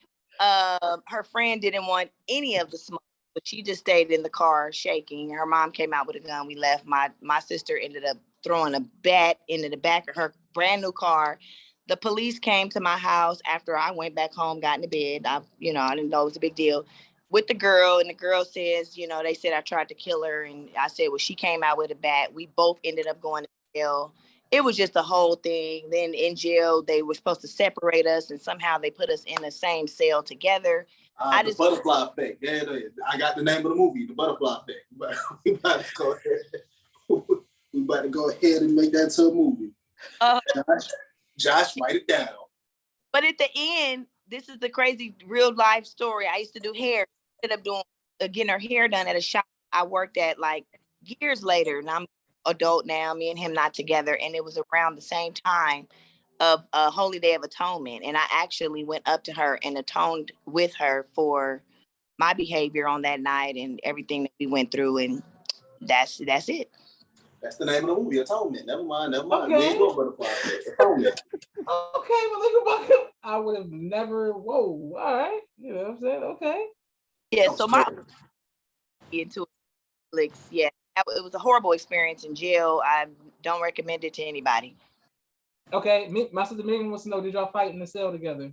Her friend didn't want any of the smoke, but she just stayed in the car shaking. Her mom came out with a gun. We left. My sister ended up throwing a bat into the back of her brand new car. The police came to my house after I went back home, got into bed. I didn't know it was a big deal with the girl. And the girl says, they said I tried to kill her. And I said, well, she came out with a bat. We both ended up going to jail. It was just a whole thing. Then in jail, they were supposed to separate us. And somehow they put us in the same cell together. The Butterfly Effect. Yeah, I got the name of the movie, The Butterfly Effect. We about to go ahead and make that to a movie. Josh, write it down. But at the end, this is the crazy real life story. I used to do hair. Ended up doing getting her hair done at a shop I worked at like years later. And I'm adult now. Me and him not together, and it was around the same time of Holy Day of Atonement. And I actually went up to her and atoned with her for my behavior on that night and everything that we went through. And that's it. That's the name of the movie, Atonement. Never mind. Okay. We ain't going butterfly. Atonement. Okay, Malika Bucket. I would have never. Whoa. All right. You know what I'm saying? Okay. Yeah. So my into Netflix. Yeah, it was a horrible experience in jail. I don't recommend it to anybody. Okay. My sister Megan wants to know: did y'all fight in the cell together?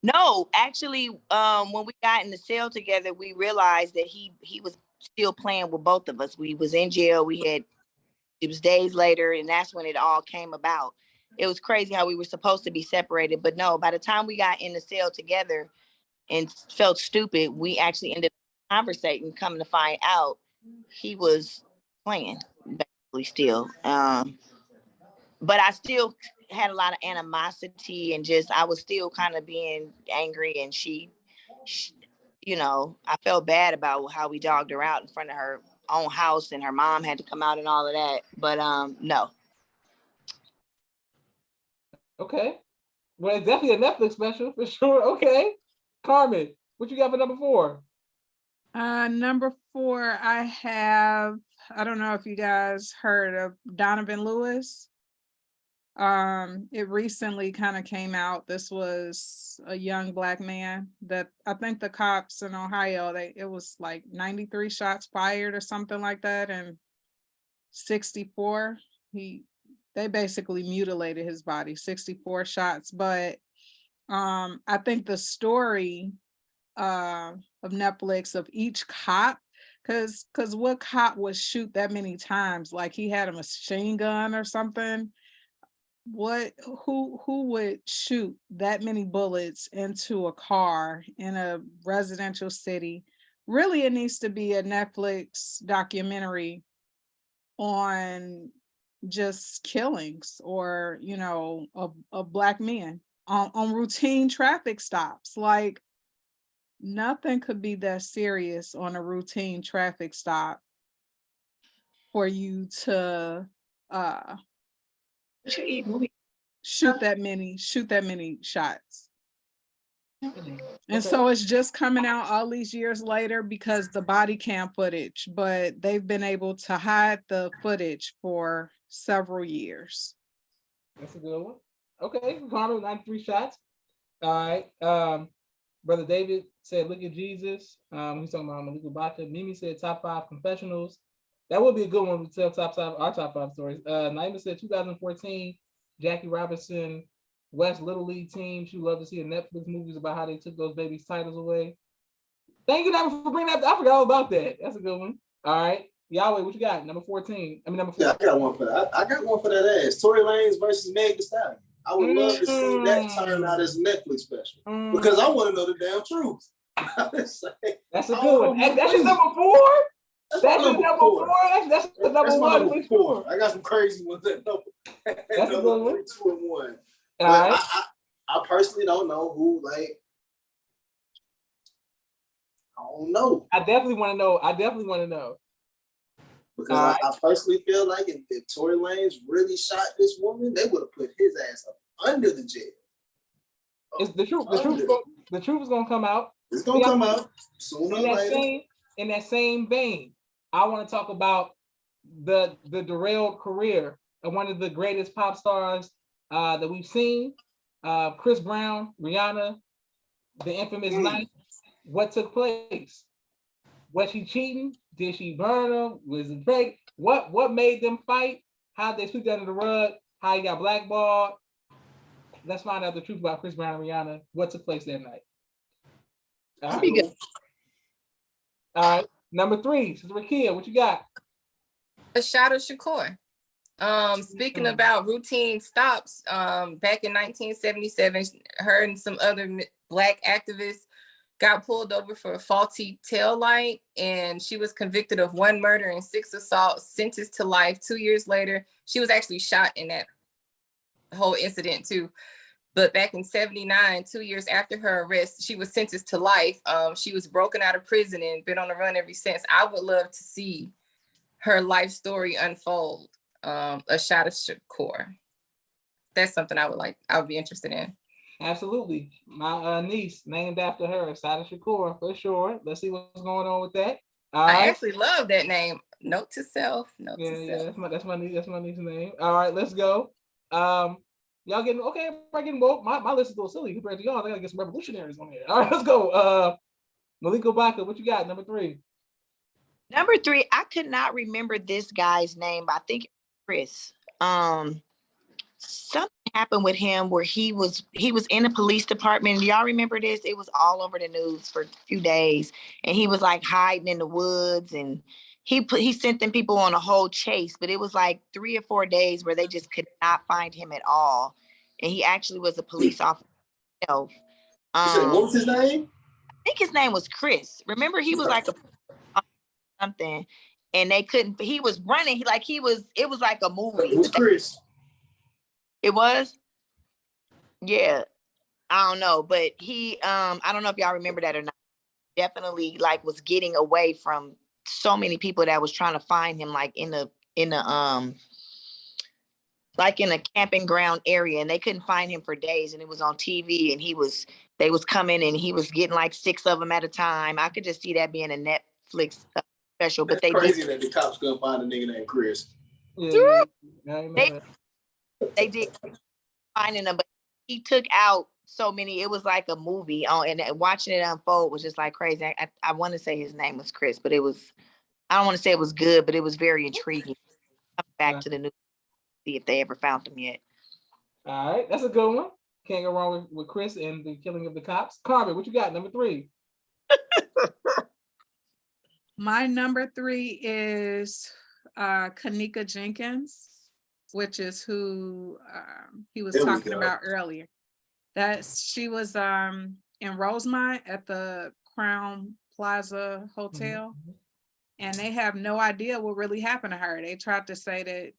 No, actually, when we got in the cell together, we realized that he was still playing with both of us. We was in jail. It was days later, and that's when it all came about. It was crazy how we were supposed to be separated, but no, by the time we got in the cell together and felt stupid, we actually ended up conversating, coming to find out he was playing, basically still. But I still had a lot of animosity and I was still kind of being angry, and she, you know, I felt bad about how we dogged her out in front of her own house, and her mom had to come out and all of that. But no. Okay. Well, it's definitely a Netflix special for sure. Okay. Carmen, what you got for number 4? Number 4, I don't know if you guys heard of Donovan Lewis. It recently kind of came out. This was a young Black man that I think the cops in Ohio, it was like 93 shots fired or something like that, and 64. They basically mutilated his body, 64 shots. But I think the story of Netflix of each cop, because what cop would shoot that many times? Like he had a machine gun or something. Who would shoot that many bullets into a car in a residential city? Really, it needs to be a Netflix documentary on just killings, or you know, of Black men on routine traffic stops. Like nothing could be that serious on a routine traffic stop for you to shoot that many shots. And so it's just coming out all these years later because the body cam footage, but they've been able to hide the footage for several years. That's a good one. Okay, Carmen, 93 shots. All right. Brother David said, "Look at Jesus." He's talking about Malika Baca. Mimi said, "Top 5 confessionals." That would be a good one to tell our top 5 stories. Naima said 2014, Jackie Robinson, West Little League team. She would love to see a Netflix movies about how they took those babies' titles away. Thank you, Naima, for bringing that. I forgot all about that. That's a good one. All right. Yahweh, what you got? Number 14. Number 4. Yeah, I got one for that. I got one for that ass. Tory Lanez versus Meg Thee Stallion. I would love to see that turn out as a Netflix special because I want to know the damn truth. That's a good one. That's your number 4? That's your number 4? That's the number 1. Number 4. I got some crazy ones at number. That's a good one. 2 and 1. All right. I personally don't know who, like, I don't know. I definitely want to know. Because I personally feel like if Tory Lanez really shot this woman, they would have put his ass up under the jail. It's the truth. The truth is gonna come out. It's gonna come out sooner or later. In that same vein, I want to talk about the derailed career of one of the greatest pop stars that we've seen, Chris Brown, Rihanna, the infamous night. What took place? Was she cheating? Did she burn him? Was it break? What made them fight? How did they sweep under the rug? How he got blackballed? Let's find out the truth about Chris Brown and Rihanna. What took place that night? All right. All right. Number 3, Sister Rakia, what you got? Ashada Shakur. Speaking about routine stops, back in 1977, her and some other Black activists got pulled over for a faulty tail light, and she was convicted of 1 murder and 6 assaults, sentenced to life. 2 years later, she was actually shot in that whole incident too. But back in 79, 2 years after her arrest, she was sentenced to life. She was broken out of prison and been on the run ever since. I would love to see her life story unfold. Assata Shakur. That's something I would be interested in. Absolutely. My niece named after her, Assata Shakur, for sure. Let's see what's going on with that. I actually love that name. Note to self. Yeah, that's my niece's name. All right, let's go. Y'all getting okay? Everybody getting woke. My list is a little silly compared to y'all. I gotta get some revolutionaries on here. All right, let's go. Malika Baca, what you got? Number 3. Number 3, I could not remember this guy's name, but I think Chris. Something happened with him where he was in the police department. Do y'all remember this? It was all over the news for a few days, and he was like hiding in the woods, and he sent them people on a whole chase, but it was like 3 or 4 days where they just could not find him at all, and he actually was a police officer himself. What was his name? I think his name was Chris. Remember, he was like a something, and they couldn't. He was running. It was like a movie. It was Chris. It was? Yeah. I don't know, but he I don't know if y'all remember that or not. Definitely was getting away from so many people that was trying to find him in a camping ground area, and they couldn't find him for days, and it was on TV, and they was coming and he was getting 6 of them at a time. I could just see that being a Netflix special, but That's crazy that the cops couldn't find a nigga named Chris. Yeah, they did finding him, but he took out so many. It was like a movie and watching it unfold was just crazy. I want to say his name was Chris, but I don't want to say it was good, but it was very intriguing. Back to the news, see if they ever found him yet. All right, that's a good one. Can't go wrong with Chris and the killing of the cops. Carmen, what you got? Number 3. My number 3 is Kanika Jenkins, which is who he was talking about earlier. She was in Rosemont at the Crown Plaza Hotel, and they have no idea what really happened to her. They tried to say that,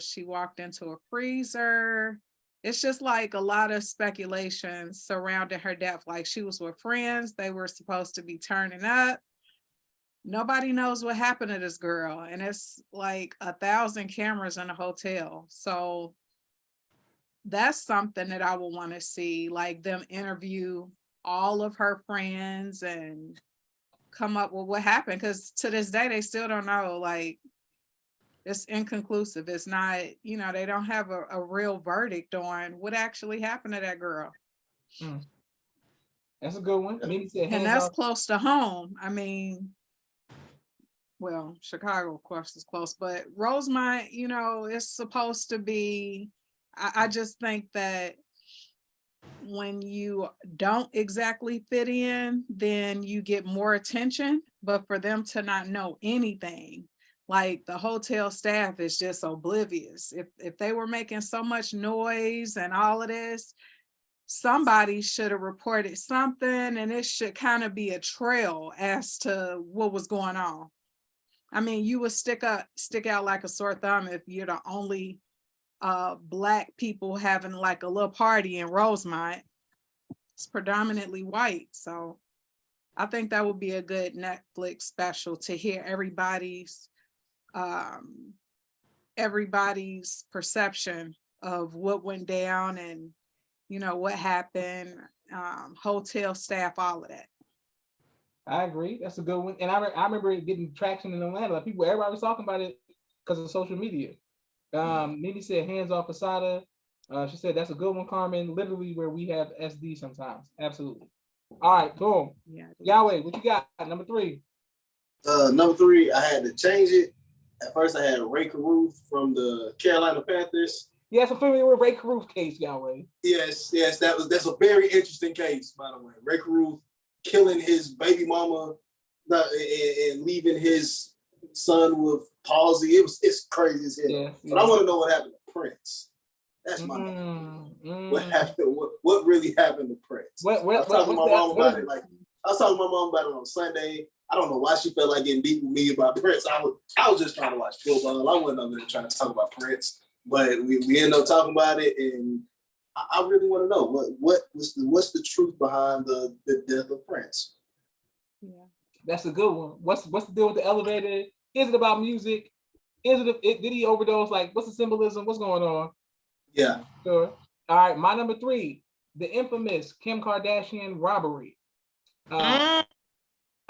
she walked into a freezer. It's just a lot of speculation surrounding her death. She was with friends. They were supposed to be turning up. Nobody knows what happened to this girl. And it's 1,000 cameras in the hotel. So that's something that I would want to see, them interview all of her friends and come up with what happened. Because to this day, they still don't know. It's inconclusive. It's not, they don't have a real verdict on what actually happened to that girl. That's a good one. And that's close to home. I mean, well, Chicago, of course, is close, but Rosemont, is supposed to be, I just think that when you don't exactly fit in, then you get more attention, but for them to not know anything, the hotel staff is just oblivious. If they were making so much noise and all of this, somebody should have reported something, and it should kind of be a trail as to what was going on. I mean, you would stick out like a sore thumb if you're the only Black people having a little party in Rosemont. It's predominantly white. So I think that would be a good Netflix special to hear everybody's perception of what went down and, what happened, hotel staff, all of that. I agree. That's a good one. And I remember it getting traction in Atlanta. Everybody was talking about it because of social media. Mimi said, hands off Assata. She said, that's a good one, Carmen. Literally where we have SD sometimes. Absolutely. All right, boom. Yeah, Yahweh, what you got? Number 3. Number 3, I had to change it. At first, I had Ray Caruth from the Carolina Panthers. Yes, I'm familiar with Ray Caruth's case, Yahweh. Yes, that's a very interesting case, by the way. Ray Caruth killing his baby mama and leaving his son with palsy. It's crazy as hell. Yes, but I want to know what happened to Prince. That's my what happened. What really happened to Prince? I was talking to my mom about it. I was talking to my mom about it on Sunday. I don't know why she felt like getting deep with me about Prince. I was just trying to watch football. I wasn't over there trying to talk about Prince. But we ended up talking about it, and I really want to know what's the truth behind the death of Prince? Yeah. That's a good one. What's the deal with the elevator? Is it about music? Is it did he overdose? Like, what's the symbolism? What's going on? Yeah. Sure. All right, my number 3, the infamous Kim Kardashian robbery. I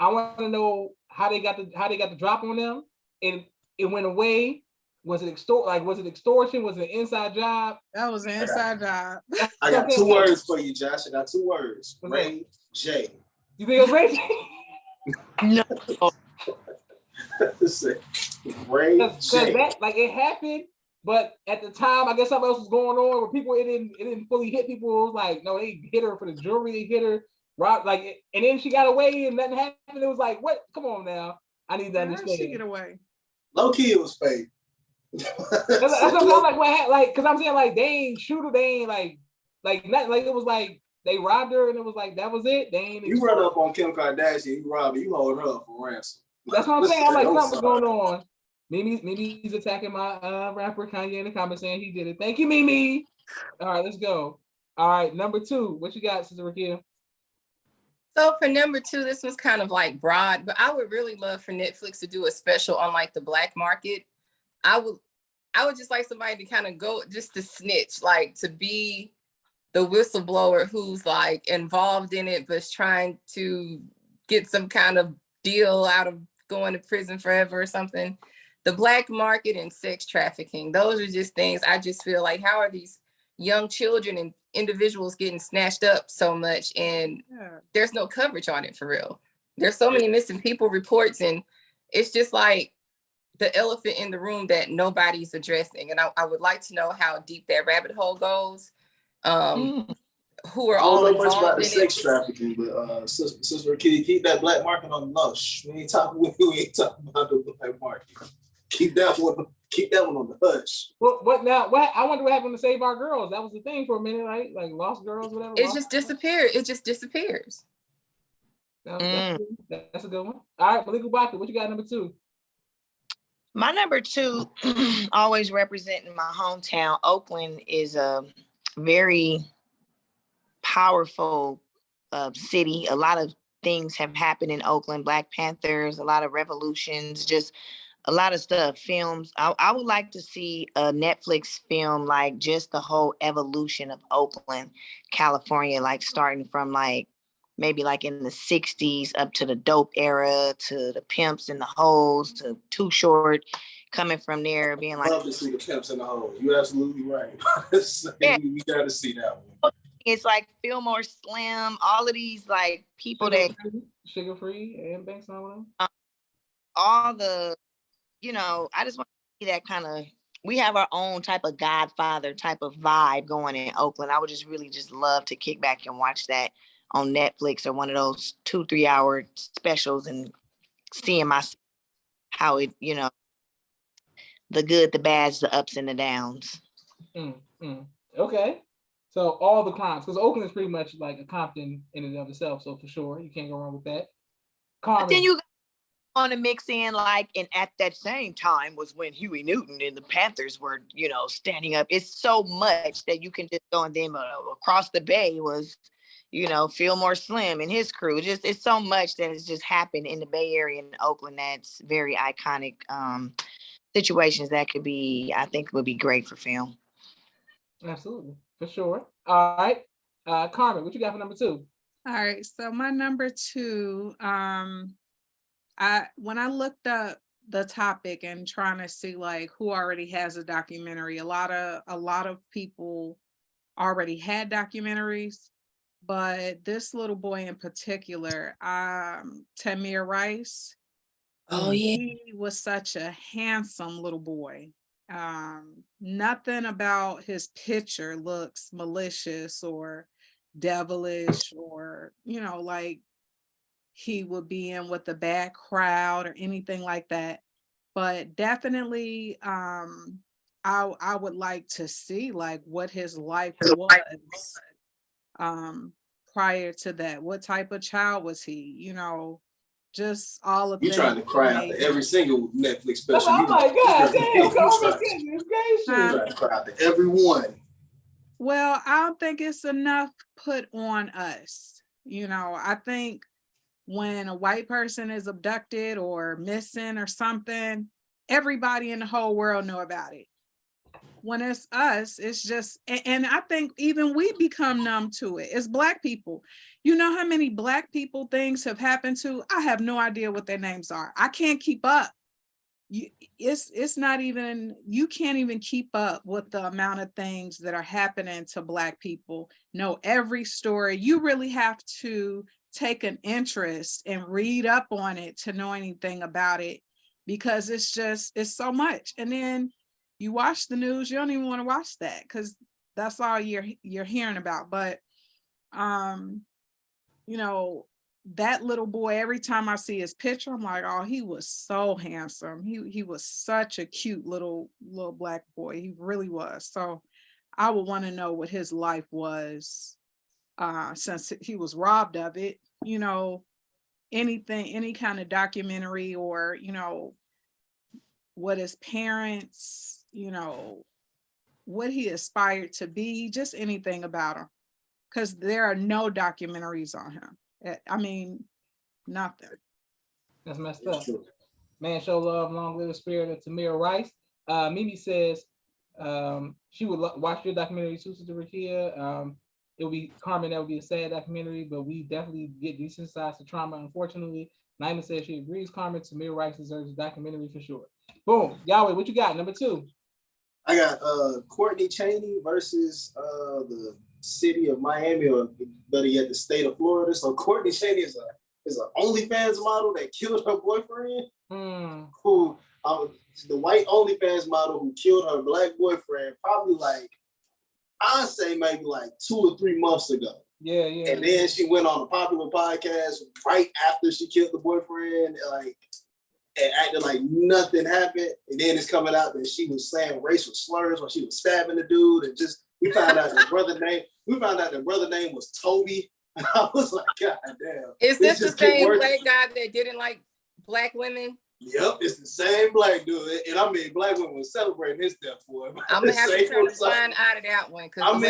want to know how they got the drop on them. It went away. Was it extortion? Was it an inside job? That was an inside job. I got 2 words for you, Josh. I got 2 words. What's Ray J. You think it was Ray J? No. Ray J. That, like, it happened, but at the time, I guess something else was going on where people it didn't fully hit people. It was like, no, they hit her for the jewelry. They hit her, rob, like, and then she got away and nothing happened. It was like, what? Come on now, I need to How did understand. she get away? Low key, it was fake. That's what I'm like. What happened? Like, because I'm saying, like, they ain't shoot her. They ain't like not like it was like they robbed her and it was like that was it. They ain't. You run up on Kim Kardashian, you rob her, you hold her up for ransom. That's what I'm saying. I'm like, I'm something's going on. Maybe he's attacking my rapper Kanye in the comments saying he did it. Thank you, Mimi. All right, let's go. All right, number 2. What you got, Sister Rakia? So for number 2, this was kind of like broad, but I would really love for Netflix to do a special on like the black market. I would just like somebody to kind of go just to snitch, like to be the whistleblower who's like involved in it, but is trying to get some kind of deal out of going to prison forever or something. The black market and sex trafficking, those are just things I just feel like, how are these young children and individuals getting snatched up so much and there's no coverage on it for real. There's so many missing people reports and it's just like the elephant in the room that nobody's addressing. And I would like to know how deep that rabbit hole goes. Who are all involved about in the sex trafficking, but Sister Kitty, keep that black market on the low. We ain't talking about the black market. Keep that one on the hush. What now? What I wonder what happened to Save Our Girls. That was the thing for a minute, right? Like Lost Girls, whatever. It just disappeared. It just disappears. That's a good one. All right, Malika Baka, what you got number 2? My number 2, always representing my hometown, Oakland, is a very powerful city. A lot of things have happened in Oakland. Black Panthers, a lot of revolutions, just a lot of stuff, films. I would like to see a Netflix film, like just the whole evolution of Oakland, California, like starting from like maybe like in the 60s up to the dope era, to the pimps and the hoes, to Too Short, coming from there, being like, love to see the pimps in the hole. You're absolutely right. Yeah. We gotta see that one. It's like Fillmore Slim, all of these like people Sugar Free and Banks and all of them. All the, I just want to see that kind of, we have our own type of Godfather type of vibe going in Oakland. I would just really just love to kick back and watch that on Netflix or one of those 2-3 hour specials and seeing how it, the good, the bads, the ups and the downs. Okay. So all the crimes, because Oakland is pretty much like a Compton in and of itself. So for sure, you can't go wrong with that. But then you want to mix in like, and at that same time was when Huey Newton and the Panthers were, standing up. It's so much that you can just go, and then across the bay was, Fillmore Slim and his crew. Just it's so much that has just happened in the Bay Area and Oakland that's very iconic situations that could be, I think, would be great for film. Absolutely, for sure. All right, Carmen, what you got for number 2? All right, so my number 2, when I looked up the topic and trying to see like who already has a documentary, a lot of people already had documentaries, but this little boy in particular, Tamir Rice. Oh yeah, he was such a handsome little boy. Nothing about his picture looks malicious or devilish or like he would be in with a bad crowd or anything like that, but definitely I would like to see like what his life was prior to that. What type of child was he? Just all of you trying to cry out to every single Netflix special. Oh my God, damn, you trying to cry out to every one. Well, I don't think it's enough put on us. I think when a white person is abducted or missing or something, everybody in the whole world know about it. When it's us, it's just, and I think even we become numb to it. It's Black people. You know how many Black people things have happened to? I have no idea what their names are. I can't keep up. It's not even, you can't even keep up with the amount of things that are happening to Black people. Know every story. You really have to take an interest and read up on it to know anything about it, because it's so much. And then you watch the news, you don't even want to watch that because that's all you're hearing about. But that little boy, every time I see his picture, I'm like, oh, he was so handsome. He was such a cute little Black boy. He really was. So I would want to know what his life was since he was robbed of it. Anything, any kind of documentary, or what his parents, what he aspired to be, just anything about him, because there are no documentaries on him. I mean, nothing. That's messed up. Man, show love, long live the spirit of Tamir Rice. Mimi says she would watch your documentary, Sister Rakia. It would be Carmen, that would be a sad documentary, but we definitely get desensitized to trauma, unfortunately. Naima says she agrees, Carmen. Tamir Rice deserves a documentary for sure. Boom. Yahweh, what you got? Number 2. I got Courtney Chaney versus the city of Miami, or better yet, the state of Florida. So Courtney Chaney is an OnlyFans model that killed her boyfriend. Who the white OnlyFans model who killed her Black boyfriend probably I'd say maybe 2 or 3 months ago. Yeah. And then she went on a popular podcast right after she killed the boyfriend, and acted like nothing happened. And then it's coming out that she was saying racial slurs when she was stabbing the dude. And we found out the brother name was Toby. And I was like, God damn. Is this the same Black guy that didn't like Black women? Yep, it's the same Black dude. And I mean, Black women were celebrating his death for him. I'm gonna have to try to find out of that one, because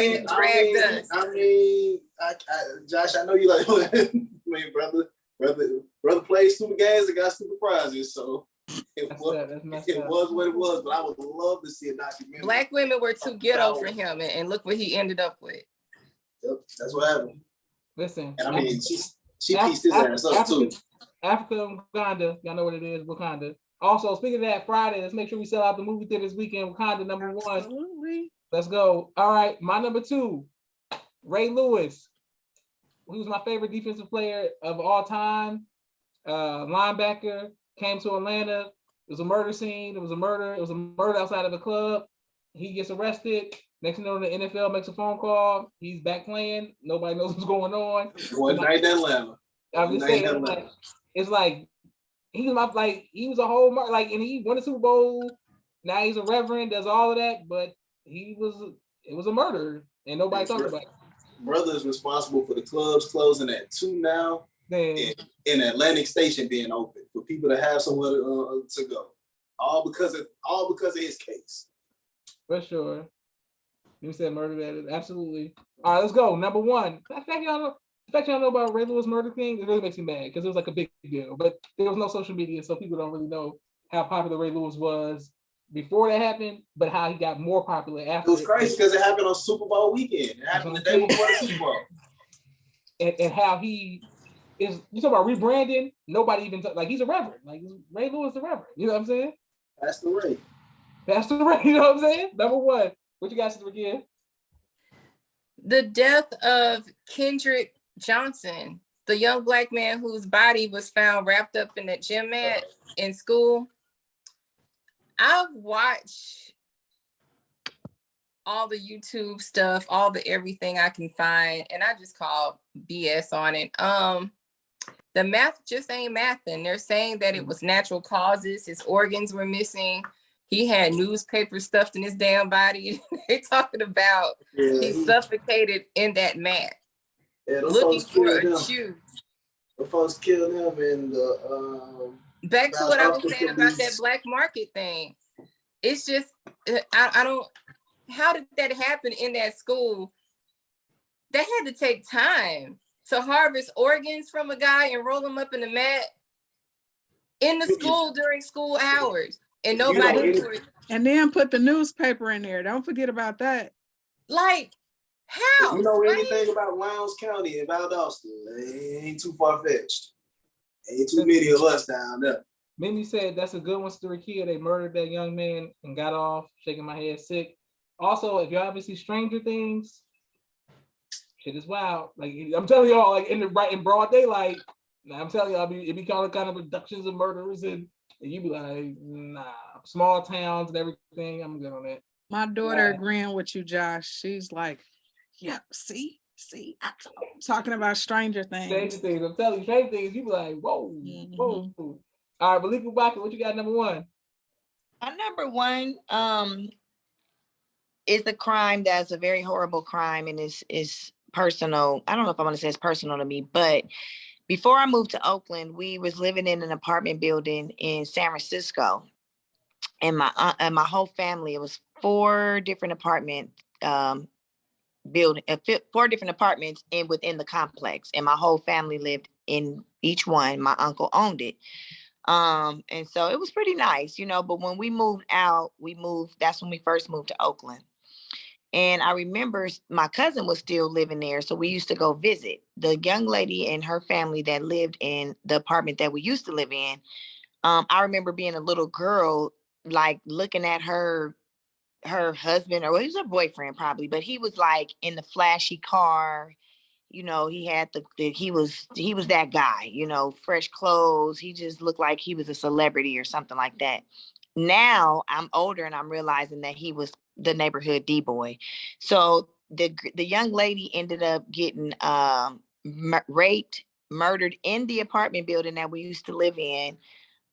Josh, I know you like, I mean, brother played stupid games and got stupid prizes, so it was what it was. But I would love to see a documentary. Black women were too ghetto for him, and look what he ended up with. Yep, that's what happened. Listen, and I mean, she pieced his ass up too. Africa, Wakanda, y'all know what it is, Wakanda. Also, speaking of that, Friday, let's make sure we sell out the movie theater this weekend. Wakanda number 1. Absolutely. Let's go. All right, my number 2, Ray Lewis. He was my favorite defensive player of all time. Linebacker, came to Atlanta. It was a murder scene. It was a murder outside of a club. He gets arrested. Next thing you know, the NFL makes a phone call. He's back playing. Nobody knows what's going on. One night in Atlanta. I'm just saying, it's like he was a whole and he won a Super Bowl. Now he's a reverend, does all of that, but it was a murder and nobody talked about it. Brother is responsible for the clubs closing at 2 now, in Atlantic Station being open for people to have somewhere to go. All because of his case. For sure. You said murder that, absolutely. All right, let's go. Number 1. The fact y'all know about Ray Lewis murder thing, it really makes me mad because it was like a big deal. But there was no social media, so people don't really know how popular Ray Lewis was before that happened, but how he got more popular after. It was crazy because it happened on Super Bowl weekend. It happened the day before the Super Bowl. And how he is, you talk about rebranding, nobody even, he's a reverend. Like, Ray Lewis the reverend. You know what I'm saying? That's the Ray. That's the Ray, you know what I'm saying? Number 1. What you guys do again? The death of Kendrick Johnson, the young Black man whose body was found wrapped up in a gym mat in school. I've watched all the YouTube stuff, all the everything I can find, and I just call BS on it. The math just ain't mathing. They're saying that it was natural causes. His organs were missing. He had newspaper stuffed in his damn body. They're talking about he suffocated in that mat. Yeah, looking for a shoe. The folks killed him in the back to what I was saying about that black market thing. It's just I how did that happen in that school? They had to take time to harvest organs from a guy and roll them up in the mat in the school during school hours. And nobody knew it. And then put the newspaper in there. Don't forget about that. Like, how? If you know Right? anything about Lowndes County and Valdosta, it ain't too far-fetched. Ain't too many of us down there. Mimi said that's a good one, Story Kid. They murdered that young man and got off, shaking my head sick. Also, if y'all ever see Stranger Things, shit is wild. Like I'm telling y'all, like in broad daylight. I'm telling y'all, it be kind of abductions of murderers, and you be like, nah, small towns and everything. I'm good on that. My daughter agreeing with you, Josh. She's like, yeah, see, I'm talking about Stranger Things. Stranger Things. I'm telling you, Stranger Things. You be like, whoa, whoa. All right, Malika Baka, what you got number one? My number one is a crime that's a very horrible crime and is personal. I don't know if I want to say it's personal to me, but before I moved to Oakland, we was living in an apartment building in San Francisco, and my whole family. It was 4 different apartment building, 4 different apartments within the complex, and my whole family lived in each one. My uncle owned it, and so it was pretty nice, you know. But when we moved out, that's when we first moved to Oakland. And I remember my cousin was still living there. So we used to go visit the young lady and her family that lived in the apartment that we used to live in. I remember being a little girl, like looking at her husband, or he was her boyfriend probably, but he was like in the flashy car. You know, he had he was that guy, you know, fresh clothes. He just looked like he was a celebrity or something like that. Now I'm older and I'm realizing that he was the neighborhood D-boy. So the young lady ended up getting raped, murdered in the apartment building that we used to live in.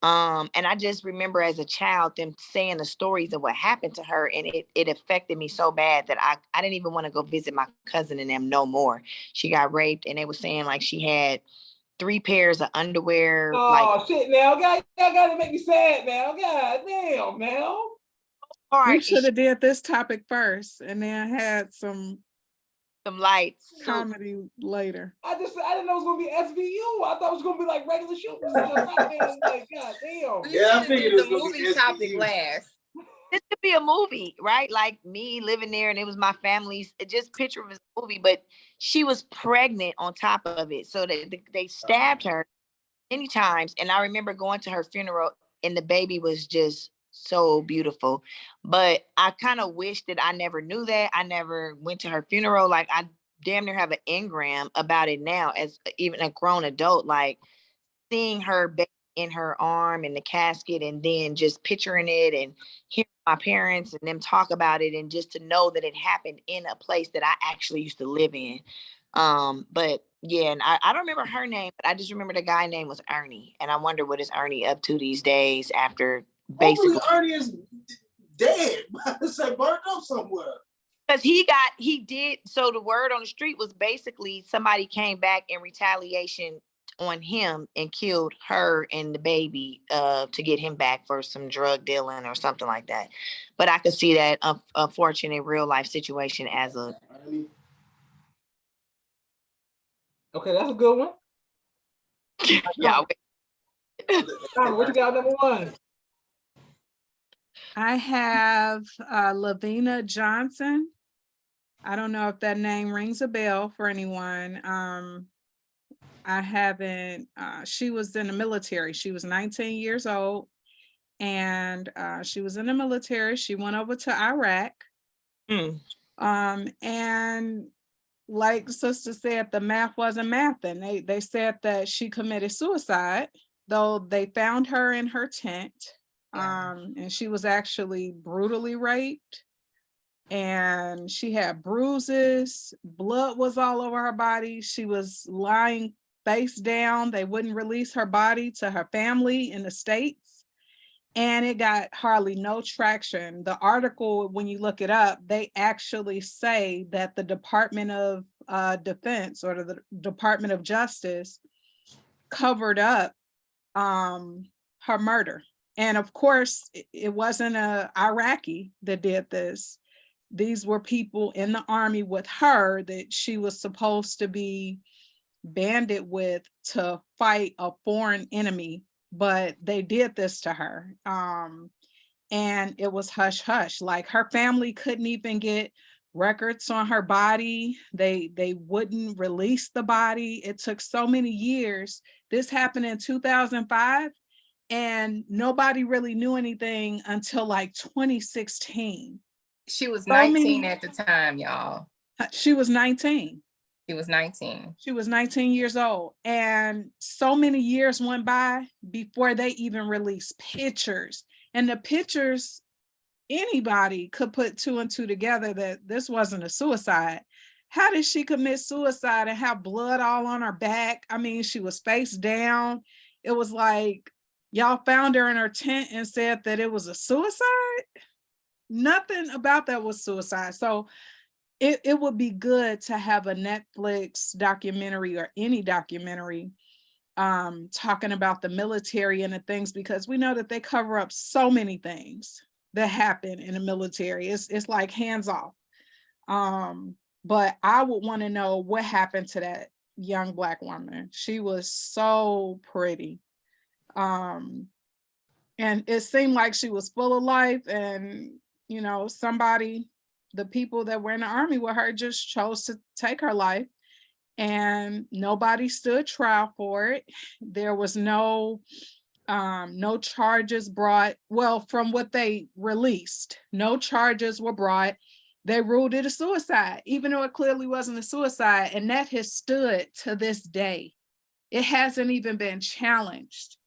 And I just remember as a child them saying the stories of what happened to her, and it affected me so bad that I didn't even want to go visit my cousin and them no more. She got raped, and they were saying like she had 3 pairs of underwear. Oh shit! Now, y'all gotta make me sad now. God damn, now. We should have did this topic first, and then had some lights comedy later. I didn't know it was gonna be SVU. I thought it was gonna be like regular shootings. Like, God damn. Yeah, I figured it was the movie topic last. This could be a movie, right? Like me living there, and it was my family's. Just picture of a movie, but she was pregnant on top of it, so they stabbed her many times. And I remember going to her funeral, and the baby was just so beautiful. But I kind of wish that I never knew that. I never went to her funeral. Like I damn near have an engram about it now as even a grown adult, like seeing her baby in her arm in the casket, and then just picturing it and hearing my parents and them talk about it, and just to know that it happened in a place that I actually used to live in. But yeah, and I don't remember her name, but I just remember the guy name was Ernie, and I wonder what is Ernie up to these days after basically. Hopefully Ernie is dead. It's like burned up somewhere. Because he did. So the word on the street was basically somebody came back in retaliation on him and killed her and the baby to get him back for some drug dealing or something like that. But I could see that unfortunate real life situation as a. Okay, that's a good one. Yeah. What you got number one? I have Lavina Johnson. I don't know if that name rings a bell for anyone. I haven't, she was in the military. She was 19 years old, and she was in the military. She went over to Iraq. And like Sister said, the math wasn't mathing. They said that she committed suicide, though they found her in her tent. And she was actually brutally raped, and she had bruises, blood was all over her body. She was lying face down. They wouldn't release her body to her family in the States, and it got hardly no traction. The article, when you look it up, they actually say that the Department of Defense or the Department of Justice covered up her murder. And of course, it wasn't a Iraqi that did this. These were people in the army with her that she was supposed to be banded with to fight a foreign enemy, but they did this to her. And it was hush hush. Like her family couldn't even get records on her body. They wouldn't release the body. It took so many years. This happened in 2005, and nobody really knew anything until like 2016. She was So 19 many- at the time, y'all. She was 19. She was 19. She was 19 years old. And so many years went by before they even released pictures. And the pictures, anybody could put two and two together that this wasn't a suicide. How did she commit suicide and have blood all on her back? I mean, she was face down. It was like, y'all found her in her tent and said that it was a suicide. Nothing about that was suicide. So it would be good to have a Netflix documentary or any documentary talking about the military and the things, because we know that they cover up so many things that happen in the military. It's like hands off. But I would want to know what happened to that young Black woman. She was so pretty. And it seemed like she was full of life, and you know, the people that were in the army with her just chose to take her life, and nobody stood trial for it. There was no charges brought. Well, from what they released, no charges were brought. They ruled it a suicide, even though it clearly wasn't a suicide. And that has stood to this day. It hasn't even been challenged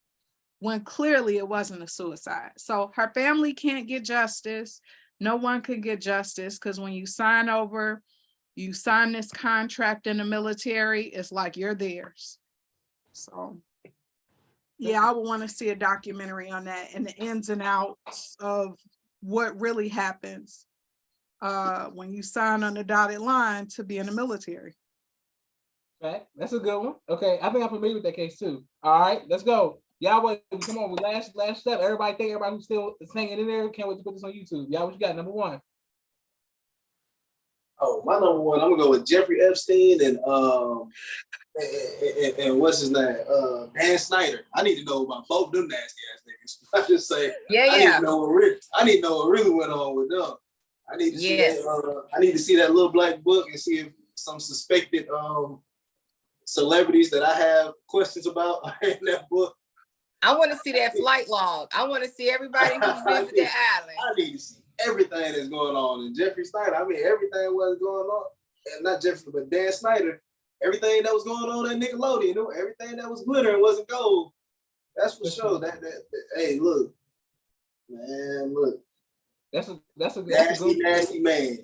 when clearly it wasn't a suicide. So her family can't get justice. No one can get justice, because when you sign this contract in the military, it's like you're theirs. So yeah, I would want to see a documentary on that and the ins and outs of what really happens when you sign on the dotted line to be in the military. Okay, that's a good one. Okay, I think I'm familiar with that case too. All right, let's go. Y'all, come on, last step. Everybody who's still hanging in there, can't wait to put this on YouTube. Y'all, what you got? Number one. Oh, my number one, I'm gonna go with Jeffrey Epstein and what's his name? Dan Snyder. I need to know about both them nasty ass niggas. I just say, I need to know what really went on with them. I need to see that. I need to see that little black book and see if some suspected celebrities that I have questions about are in that book. I want to see that flight log. I want to see everybody who's visited the island. I need to see everything that's going on. And Jeffrey Snyder, I mean, everything was going on. And not Jeffrey, but Dan Snyder, everything that was going on at Nickelodeon, everything that was glittering wasn't gold. That's for sure. Hey, look, man, look. That's a nasty man.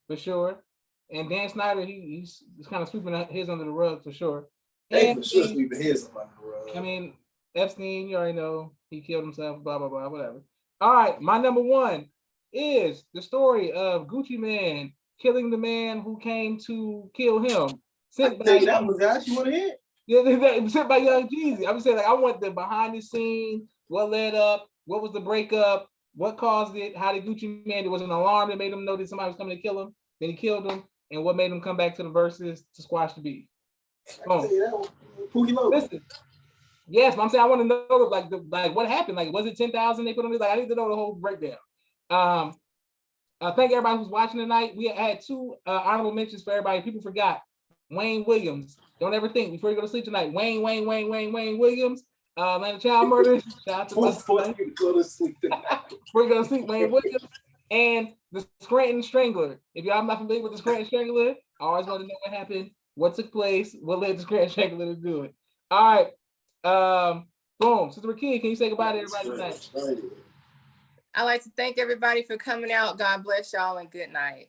For sure. And Dan Snyder, he's kind of sweeping his under the rug for sure. Hey, for sure sweeping his under the rug. I mean, Epstein, you already know, he killed himself, blah, blah, blah, whatever. All right, my number one is the story of Gucci Mane killing the man who came to kill him. Sent by that one, guys. You want to hear? Yeah, sent by Young Jeezy. I'm saying, like, I want the behind the scene, what led up, what was the breakup, what caused it, how did Gucci Mane, there was an alarm that made him know that somebody was coming to kill him, then he killed him, and what made him come back to the verses to squash the beef. Listen. Yes, but I'm saying I want to know like what happened. Like, was it 10,000 they put on it? Like, I need to know the whole breakdown. Thank everybody who's watching tonight. We had two honorable mentions for everybody. People forgot Wayne Williams. Don't ever think before you go to sleep tonight. Wayne Williams. Atlanta child murders. Shout out to before you go to sleep tonight. Before you go to sleep, Wayne Williams and the Scranton Strangler. If y'all not familiar with the Scranton Strangler, I always want to know what happened, what took place, what led the Scranton Strangler to do it. All right. Boom. Sister Rakia, can you say goodbye to everybody tonight? I'd like to thank everybody for coming out. God bless y'all and good night.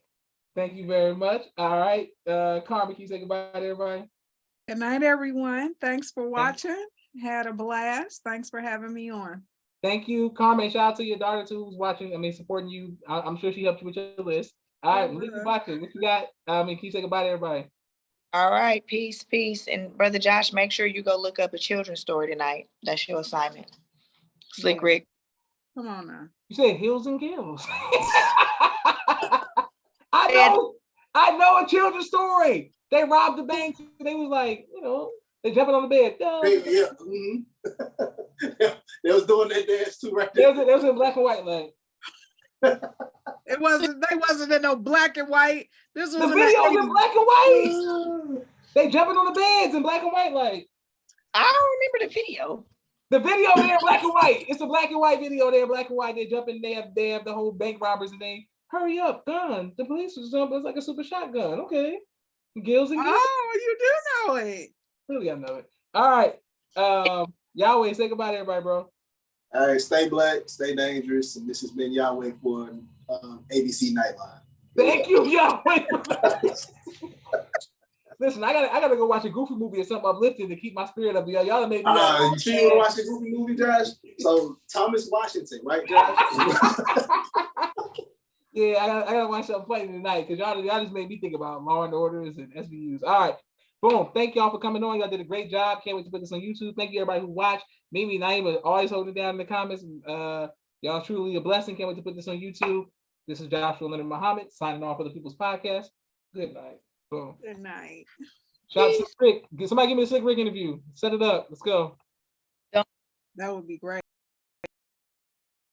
Thank you very much. All right. Carmen, can you say goodbye to everybody? Good night, everyone. Thanks for watching. Had a blast. Thanks for having me on. Thank you, Carmen. Shout out to your daughter too, who's watching. I mean, supporting you. I'm sure she helped you with your list. All right, leave you watching. What you got? Can you say goodbye to everybody? All right, peace. And Brother Josh, make sure you go look up a children's story tonight. That's your assignment. Slick Rick. Come on now. You said Hills and Gills. I know a children's story. They robbed the bank. They was like, they jumping on the bed. Yeah. They was doing that dance too, right there. It was in black and white, like. They wasn't in no black and white. This was The in the video was in 80s. black and white. They jumping on the beds in black and white, like. I don't remember the video. The video there in black and white. It's a black and white video there in black and white. They jump in there. They have the whole bank robbers and they hurry up, gun. The police was jumping. It's like a super shotgun. Okay. Gills and Gills. Oh, you do know it. Really, I know it. All right. Yahweh, say goodbye to everybody, bro. All right, stay black, stay dangerous, and this has been Yahweh for ABC Nightline. Thank you, Yahweh. Listen, I gotta go watch a Goofy movie or something uplifting to keep my spirit up. Y'all made me. You sure you want to watch the Goofy movie, Josh? So Thomas Washington, right, Josh? Yeah, I gotta watch something funny tonight because y'all just made me think about Law and Orders and SVUs. All right, boom. Thank y'all for coming on. Y'all did a great job. Can't wait to put this on YouTube. Thank you everybody who watched. Mimi Naima always holding it down in the comments. Y'all truly a blessing. Can't wait to put this on YouTube. This is Joshua Leonard Muhammad signing off for the People's Podcast. Good night. Boom. Good night. Shout out to Slick Rick. Somebody give me a Slick Rick interview. Set it up. Let's go. That would be great.